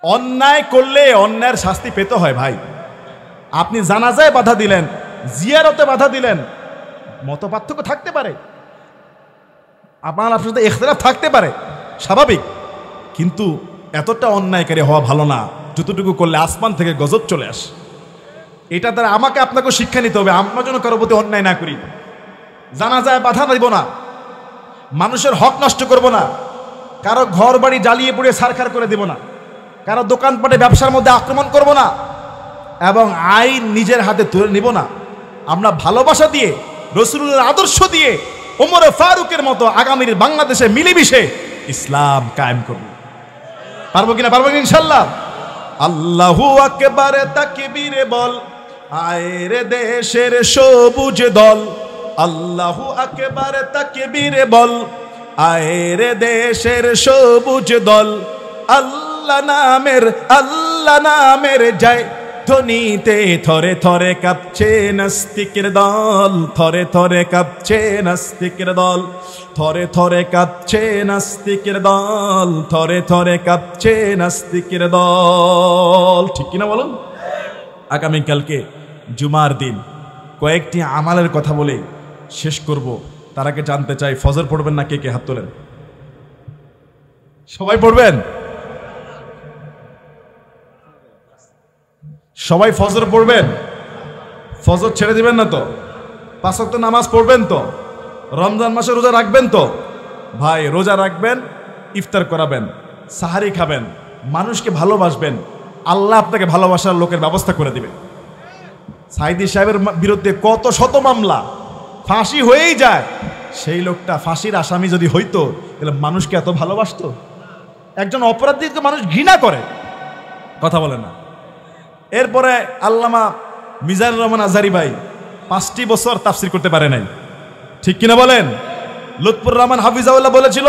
অন্যায় করলে অন্যায়ের শাস্তি পেতে হয় ভাই। আপনি জানাজায় বাধা দিলেন, জিয়ারতে বাধা দিলেন, মত পার্থক্য থাকতে পারে, আপনার সাথে ইখতিলাফ থাকতে পারে, স্বাভাবিক, কিন্তু এতটা অন্যায়কারী হওয়া ভালো না যতটুকু করলে আসমান থেকে গজব চলে আসে। এটা দ্বারা আমাকে আপনাকে শিক্ষা নিতে হবে, আমরা যেন কারোর প্রতি অন্যায় না করি। জানাজায় বাধা দিব না, মানুষের হক নষ্ট করব না, কারো ঘর বাড়ি জ্বালিয়ে পুড়িয়ে ছারখার করে দেব না, কারো দোকানপাটে ব্যবসার মধ্যে আক্রমণ করব না, এবং আইন নিজের হাতে তুলে নিব না। আমরা ভালোবাসা দিয়ে, রাসূলুল্লাহর আদর্শ দিয়ে, ওমর ফারুকের মতো আগামীর বাংলাদেশে মিলেমিশে ইসলাম কায়েম করব। পারবো কিনা? পারবো কিনা ইনশাআল্লাহ। আল্লাহু আকবার তাকবীর বল, আয়ের দেশের সবুজ দল। আল্লাহু আকবার তাকবীর বল, আয়ের দেশের সবুজ দল। আল্লাহ নামের যায় ধ্বনিতে থরে থরে কাঁপছে নাস্তিকের দল, থরে থরে কাঁপছে নাস্তিকের দল, থরে থরে কাঁপছে নাস্তিকের দল, থরে থরে কাঁপছে নাস্তিকের দল। ঠিক কিনা বলুন? আগামীকালকে জুমার দিন কয়েকটি আমালের কথা বলে শেষ করব। তার আগে জানতে চাই, ফজর পড়বেন না? কে কে হাত তোলেন? সবাই পড়বেন? সবাই ফজর পড়বেন? ফজর ছেড়ে দিবেন না তো? 5 ওয়াক্ত নামাজ পড়বেন তো? রমজান মাসে রোজা রাখবেন তো? ভাই, রোজা রাখবেন, ইফতার করাবেন, সাহারি খাবেন, মানুষকে ভালোবাসবেন, আল্লাহ আপনাকে ভালোবাসার লোকের ব্যবস্থা করে দিবেন। সাইদি সাহেবের বিরুদ্ধে কত শত মামলা, ফাঁসি হয়েই যায়। সেই লোকটা ফাঁসির আসামি যদি হইতো, তাহলে মানুষকে এত ভালোবাসতো? একজন অপরাধীকে মানুষ ঘৃণা করে, কথা বলে না। এরপরে আল্লামা মিজানুর রহমান আজহারী ভাই 5টি বছর তাফসির করতে পারে নাই, ঠিক কিনা বলেন? লুৎফুর রহমান হাফিজাউল্লাহ বলেছিল,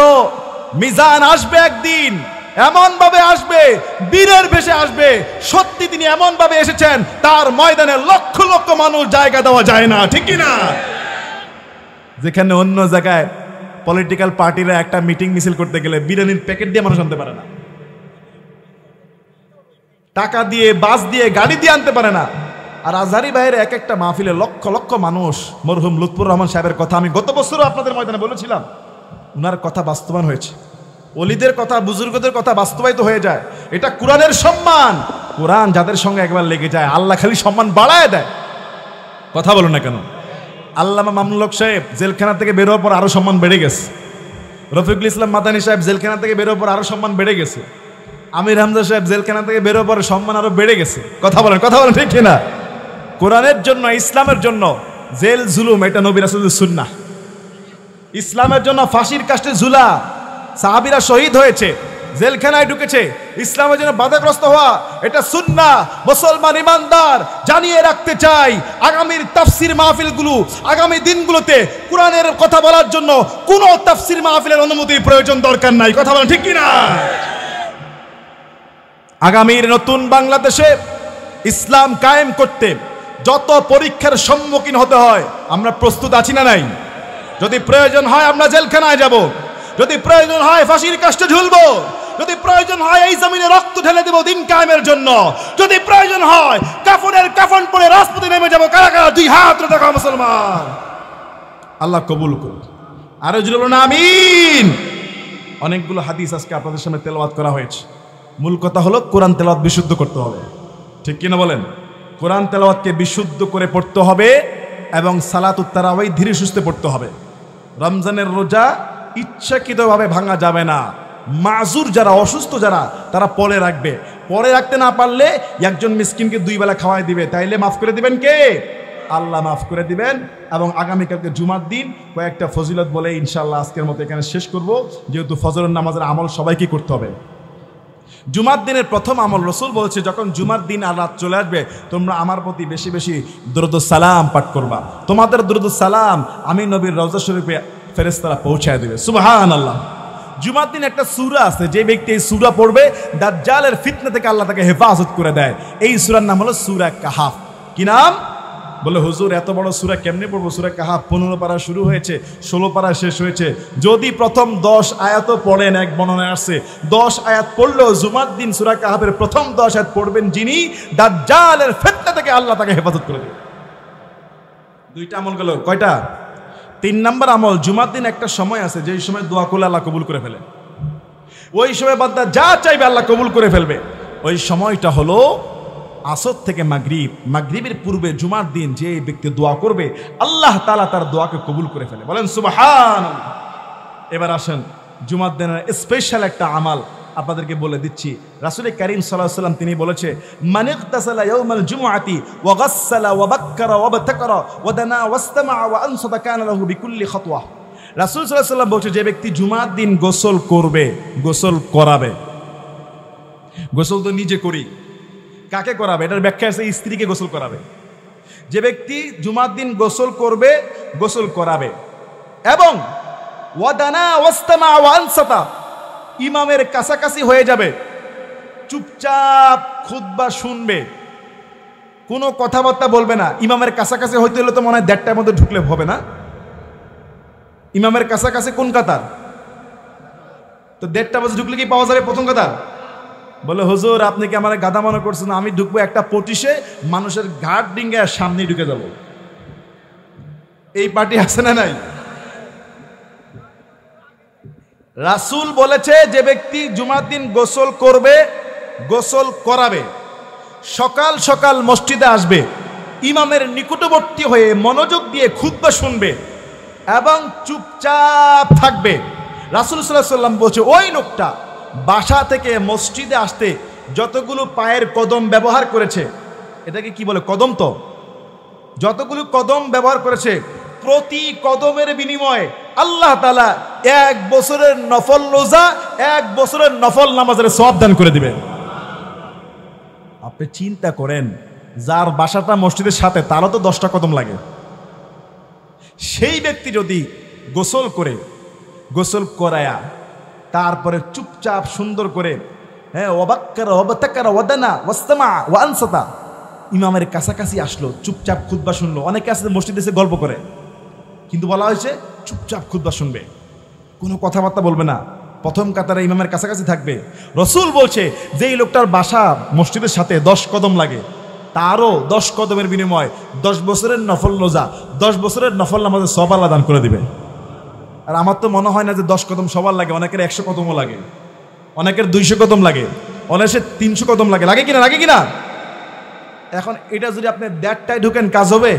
মিজান আসবে একদিন, এমন ভাবে আসবে, বীরের ভেসে আসবে। সত্যি তিনি এমন ভাবে এসেছেন, তার ময়দানে লক্ষ লক্ষ মানুষ জায়গা দেওয়া যায় না, ঠিক কিনা? যেখানে অন্য জায়গায় পলিটিক্যাল পার্টিরা একটা মিটিং মিছিল করতে গেলে বিরিয়ানির প্যাকেট দিয়ে মানুষ আনতে পারে না, টাকা দিয়ে, বাস দিয়ে, গাড়ি দিয়ে আনতে পারে না। আর আজহারী ভাইয়ের এক একটা মাহফিলে লক্ষ লক্ষ মানুষ। মরহুম লুৎফুর রহমান সাহেবের কথা আমি গত বছরও আপনাদের ময়দানে বলেছিলাম, উনার কথা বাস্তবায়ন হয়েছে। ওলিদের কথা, বুজুর্গদের কথা বাস্তবায়িত হয়ে যায়। এটা কোরআনের সম্মান। কোরআন যাদের সঙ্গে একবার লেগে যায়, আল্লাহ খালি সম্মান বাড়ায় দেয়। কথা বলো না কেন? আল্লামা মামুনুল হক সাহেব জেলখানা থেকে বের হওয়ার পর আরো সম্মান বেড়ে গেছে। রফিকুল ইসলাম মাদানী সাহেব জেলখানা থেকে বের হওয়ার পর আরো সম্মান বেড়ে গেছে। আমির হামজা সাহেব জেলখানা থেকে বের হওয়ার পর সম্মান আরো বেড়ে গেছে। কথা বলেন, কথা বলেন, ঠিক কিনা? কোরআনের জন্য, ইসলামের জন্য জেল জুলুম, এটা নবী রাসূলের সুন্নাহ। ইসলামের জন্য ফাঁসির কাস্টে ঝুলা, সাহাবীরা শহীদ হয়েছে, জেলখানায় ঢুকেছে, ইসলামের জন্য বাধাগ্রস্ত হওয়া, এটা সুন্নাহ। মুসলমান ইমানদার জানিয়ে রাখতে চাই, আগামীর তাফসীর মাহফিলগুলো, আগামী দিনগুলোতে কোরআনের কথা বলার জন্য কোনো তাফসীর মাহফিলের অনুমতির প্রয়োজন দরকার নাই। কথা বলেন, ঠিক কিনা? আগামীর নতুন বাংলাদেশে ইসলাম কায়েম করতে যত পরীক্ষার সম্মুখীন হতে হয়, আমরা প্রস্তুত আছি না নাই? যদি প্রয়োজন হয় আমরা জেলখানায় যাব, যদি প্রয়োজন হয় ফাঁসির কাস্টে ঝুলবো, যদি প্রয়োজন হয় এই জমিনে রক্ত ঢেলে দেব দিন কায়েমের জন্য, যদি প্রয়োজন হয় কাফনের কাফন পরে রাজপথে নেমে যাব। কারা কারা 2 হাত রাখা মুসলমান? আল্লাহ কবুল করুন। আরো জোরে বলুন আমিন। অনেকগুলো হাদিস আজকে আপনাদের সামনে তেলাওয়াত করা হয়েছে। মূল কথা হলো কোরআন তেলাওয়াত বিশুদ্ধ করতে হবে, ঠিক কিনা বলেন? কোরআন তেলাওয়াতকে বিশুদ্ধ করে পড়তে হবে এবং সালাতুত তারাওয়াহ ধীরে সুস্থে পড়তে হবে। রমজানের রোজা ইচ্ছাকৃতভাবে ভাঙা যাবে না। মাজুর যারা, অসুস্থ যারা, তারা পরে রাখবে। পরে রাখতে না পারলে একজন মিসকিনকে 2 বেলা খাওয়াই দিবে, তাইলে মাফ করে দিবেন কে? আল্লাহ মাফ করে দিবেন। এবং আগামীকালকে জুমার দিন কয়েকটা ফজিলত বলে ইনশাআল্লাহ আজকের মতো এখানে শেষ করব, যেহেতু ফজরের নামাজের আমল সবাইকে করতে হবে। জুমার দিনের প্রথম আমল, রসুল বলছে যখন জুমার দিন আর রাত চলে আসবে, তোমরা আমার প্রতি বেশি বেশি দুরূদুস সালাম পাঠ করবা। তোমাদের দুরূদুস সালাম আমি নবীর রওজা শরীফে ফেরেশতারা পৌঁছায় দিবে। সুবহানাল্লাহ। জুমার দিন একটা সূরা আছে, যে ব্যক্তি এই সূরা পড়বে দাজ্জালের ফিতনা থেকে আল্লাহ তাকে হেফাজত করে দেয়। এই সূরার নাম হলো সূরা কাহাফ। কি নাম? বলে হুজুর এত বড় সূরা কেমনে পড়বো? সূরা কাহাফ 15 পারা শুরু হয়েছে, 16 পারা শেষ হয়েছে। যদি প্রথম 10 আয়াত পড়েন, এক বর্ণনায় আসছে 10 আয়াত পড়লেও জুমার দিন সূরা কাহাফের প্রথম 10 আয়াত পড়বেন যিনি, দাজ্জালের ফিতনা থেকে আল্লাহ তাকে হেফাজত করে দেবে। 2টা আমল গেল, কয়টা? 3 নম্বর আমল, জুমার দিন একটা সময় আছে যেই সময় দোয়া করলে আল্লাহ কবুল করে ফেলে। ওই সময় বান্দা যা চাইবে আল্লাহ কবুল করে ফেলবে। ওই সময়টা হলো আসর থেকে মাগরিব। মাগরিবের পূর্বে জুমার দিন যে ব্যক্তি দোয়া করবে, আল্লাহ তাআলা তার দোয়াকে কবুল করে ফেলে। বলেন সুবহানাল্লাহ। এবার আসেন জুমার দিনের স্পেশাল একটা আমাল আপনাদেরকে বলে দিচ্ছি। রাসূল কারীম সাল্লাল্লাহু আলাইহি ওয়াসাল্লাম তিনি বলেছে, মান ইগতাসালা ইয়াওমাল জুমআতি ওয়া গাসসালা ওয়া বাক্কারা ওয়া বাতাকারা ওয়া দানা ওয়াস্তামা ওয়া আনসাতা কানা লাহু বিকুল্লি খাতওয়া। রাসূল সাল্লাল্লাহু আলাইহি ওয়াসাল্লাম বলছে, যে ব্যক্তি জুমার দিন গোসল করবে, গোসল করাবে। গোসল তো নিজে করি, কাকে করাবে? এটার ব্যাখ্যা আছে স্ত্রীকে গোসল করাবে। যে ব্যক্তি জুমার দিন গোসল করবে, গোসল করাবে, এবং ওয়াদানা ওয়াস্তামা ওয়া আনসাতা, ইমামের কাছাকাছি হয়ে যাবে, চুপচাপ খুতবা শুনবে, কোনো কথাবার্তা বলবে না। ইমামের কাছাকাছি হইতে হলে তো মনে হয় 1:30টার মধ্যে ঢুকলে হবে না? ইমামের কাছাকাছি কোন কাতার? তো 1:30টা বাজে ঢুকলে কি পাওয়া যাবে প্রথম কাতার? বলে, হুজুর আপনি কি আমার গাধা মনে করছেন? আমি ঢুকবো 1:25-এ, মানুষের ঘাট ডিঙ্গে সামনেই ঢুকে যাব। এই পার্টি আছে না নাই? রাসূল বলেছে, যে ব্যক্তি জুমার দিন গোসল করবে, গোসল করাবে, সকাল সকাল মসজিদে আসবে, ইমামের নিকটবর্তী হয়ে মনোযোগ দিয়ে খুতবা শুনবে এবং চুপচাপ থাকবে। রাসূল সাল্লাল্লাহু আলাইহি ওয়াসাল্লাম বলছে, ওই লোকটা বাসা থেকে মসজিদে আসতে যতগুলো পায়ের কদম ব্যবহার করেছে, এটাকে কি বলে? কদম। তো যতগুলো কদম ব্যবহার করেছে, প্রতি কদমের বিনিময়ে আল্লাহ তাআলা 1 বছরের নফল রোজা, 1 বছরের নফল নামাজের সওয়াব দান করে দিবেন। আপনি চিন্তা করেন, যার বাসাটা মসজিদের সাথে, তারও তো 10টা কদম লাগে। সেই ব্যক্তি যদি গোসল করে, গোসল করায়া তারপরে চুপচাপ সুন্দর করে, হ্যাঁ, ওয়াবাক্কারা ওয়াবাতাকারা ওয়াদানা ওয়াস্তামা ওয়া আনসাতা, ইমামের কাছাকাছি আসলো, চুপচাপ খুতবা শুনলো। অনেকে আছে মসজিদে এসে গল্প করে, কিন্তু বলা হয়েছে চুপচাপ খুতবা শুনবে, কোনো কথাবার্তা বলবে না, প্রথম কাতারে ইমামের কাছাকাছি থাকবে। রাসূল বলছে, যে এই লোকটার বাসা মসজিদের সাথে 10 কদম লাগে, তারও 10 কদমের বিনিময়ে 10 বছরের নফল রোজা, 10 বছরের নফল নামাজের সওয়াব আল্লাহ দান করে দিবে। আর আমার তো মনে হয় না যে 10 কদম সবার লাগে, অনেকের 100 কদমও লাগে, অনেকের 200 কদম লাগে, অনেকের 300 কদম লাগে। লাগে কিনা? লাগে কিনা? এখন এটা যদি আপনি 1:30টায় ঢুকেন, কাজ হবে?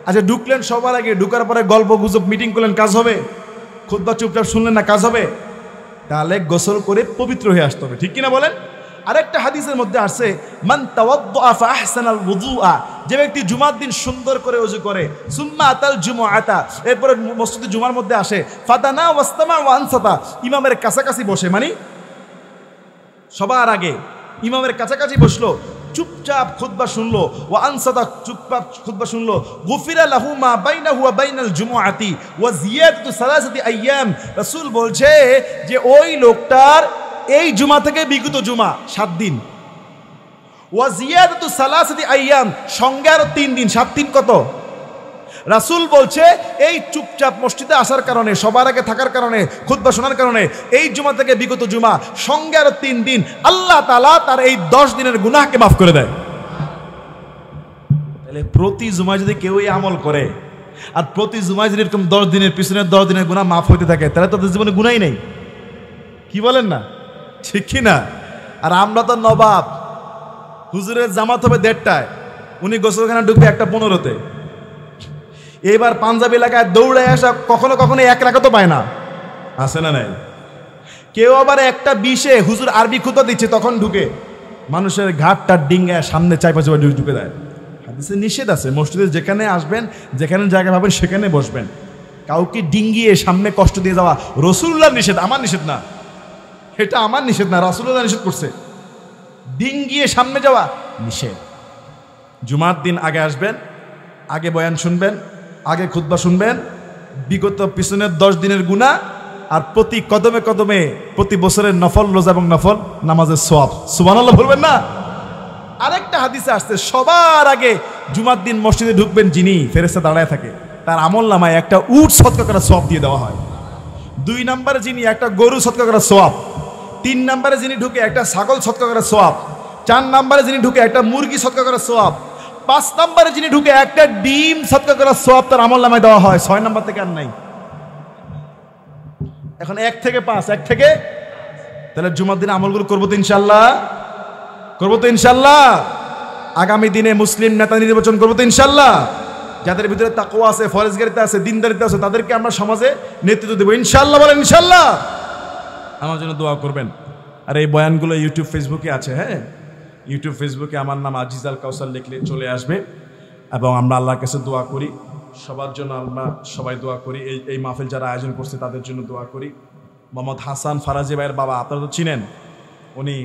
আচ্ছা, ঢুকলেন সবার আগে, ঢুকার পরে গল্প গুজব মিটিং করলেন, কাজ হবে? খুতবা চুপচাপ শুনলেন না, কাজ হবে? তাহলে গোসল করে পবিত্র হয়ে আসতে হবে, ঠিক কিনা বলেন? আরেকটা হাদিসের মধ্যে আসছে, মান তাওয়াদ্দা ফা আহসানাল ওযুআ, যে ব্যক্তি জুমার দিন সুন্দর করে ওযু করে, সুম্মা আতাল জুমআতা, এরপরে মসজিদে জুমার মধ্যে আসে, ফাদানা ওয়াস্তামা ওয়া আনসাতা, ইমামের কাছাকাছি বসে, মানে সবার আগে ইমামের কাছাকাছি বসলো, চুপচাপ খুতবা শুনলো, ওয়া আনসাতা, চুপচাপ খুতবা শুনলো, গুফিরা লাহু মা বাইনাহু ওয়া বাইনাল জুমআতি ওয়া জিয়াদাতু সালাসাতি আইয়াম। রাসূল বলছে যে ওই লোকটার এই জুমা থেকে বিগত জুমা 7 দিন, ওয়া জিয়াদাতু সালাসাতি আইয়াম, সঙ্গে আরো 3 দিন, 7 দিন কত? রাসূল বলছে এই চুপচাপ মসজিদে আসার কারণে, সবার আগে থাকার কারণে, খুতবা শোনার কারণে, এই জুমা থেকে বিগত জুমা সঙ্গে আরো 3 দিন, আল্লাহ তাআলা তার এই 10 দিনের গুনাহকে মাফ করে দেয়। তাহলে প্রতি জুমায় যদি কেউ এই আমল করে, আর প্রতি জুমায় যদি এরকম 10 দিনের পিছনে 10 দিনের গুনাহ মাফ হইতে থাকে, তাহলে তাদের জীবনে গুনাহই নেই। কি বলেন না? ঠিক কি না? আর আমরা তো নবাব, হুজুরের জামাত হবে 1:30টায়, উনি গোসলখানা ঢুকবে 1:15-তে। এবার পাঞ্জাবি এলাকায় দৌড়ে আসা কখনো কখনো 1 রাকাতও পায় না, আছে না নাই? কেউ আবার 1:20-এ হুজুর আরবি খুতবা দিচ্ছে, তখন ঢুকে মানুষের ঘাটটা ডিঙ্গায় সামনে চাইপা চাইপা ঢুকে দেয়। হাদিসে নিষেধ আছে, মসজিদে যেখানে আসবেন, যেখানে জায়গা পাবেন সেখানে বসবেন। কাউকে ডিঙ্গিয়ে সামনে কষ্ট দিয়ে যাওয়া রাসূলুল্লাহর নিষেধ, আমার নিষেধ না। এটা আমার নিষেধ না, রাসূলুল্লাহ নিষেধ করছে। ডিঙ্গিয়ে সামনে যাওয়া নিষেধ। জুমার দিন আগে আসবেন, আগে বয়ান শুনবেন, আগে খুতবা শুনবেন, বিগত পিছনের 10 দিনের গুনাহ, আর প্রতি কদমে কদমে প্রতি বছরের নফল রোজা এবং নফল নামাজের সওয়াব। সুবহানাল্লাহ বলবেন না? আরেকটা হাদিসে আসছে, সবার আগে জুমার দিন মসজিদে ঢুকবেন যিনি, ফেরেশতা দাঁড়ায় থাকে, তার আমলনামায় একটা উট সদকা করার সওয়াব দিয়ে দেওয়া হয়। 2 নম্বরে যিনি, একটা গরু সদকা করার সওয়াব। 3 নম্বরে যিনি ঢুকে, একটা ছাগল সদকা করার সওয়াব। 4 নম্বরে যিনি ঢুকে, একটা মুরগি সদকা করার সওয়াব। 5 নম্বরে যিনি ঢুকে, একটা ডিম সদকা করার সওয়াব তার আমলনামায় দেওয়া হয়। 6 নম্বর থেকে আর নাই। এখন 1 থেকে 5, 1 থেকে, তাহলে জুমার দিনে আমলগুলো করবো তো ইনশাআল্লাহ? করবো তো ইনশাআল্লাহ? আগামী দিনে মুসলিম নেতা নির্বাচন করবো তো ইনশাআল্লাহ? যাদের ভিতরে তাকওয়া আছে, ফরেজগারিতা আছে, দিনদারিতা আছে, তাদেরকে আমরা সমাজে নেতৃত্ব দেবো ইনশাআল্লাহ। বলেন ইনশাআল্লাহ। আমার জন্য দোয়া করবেন। আর এই বয়ানগুলো ইউটিউব ফেসবুকে আছে, হ্যাঁ, ইউটিউব ফেসবুকে আমার নাম আজিজ আল কাউসার লিখলে চলে আসবে। এবং আমরা আল্লাহর কাছে দোয়া করি সবার জন্য, আমরা সবাই দোয়া করি। এই মাহফিল যারা আয়োজন করছে তাদের জন্য দোয়া করি। মোহাম্মদ হাসান ফারাজি ভাইয়ের বাবা, আপনারা তো চিনেন, উনি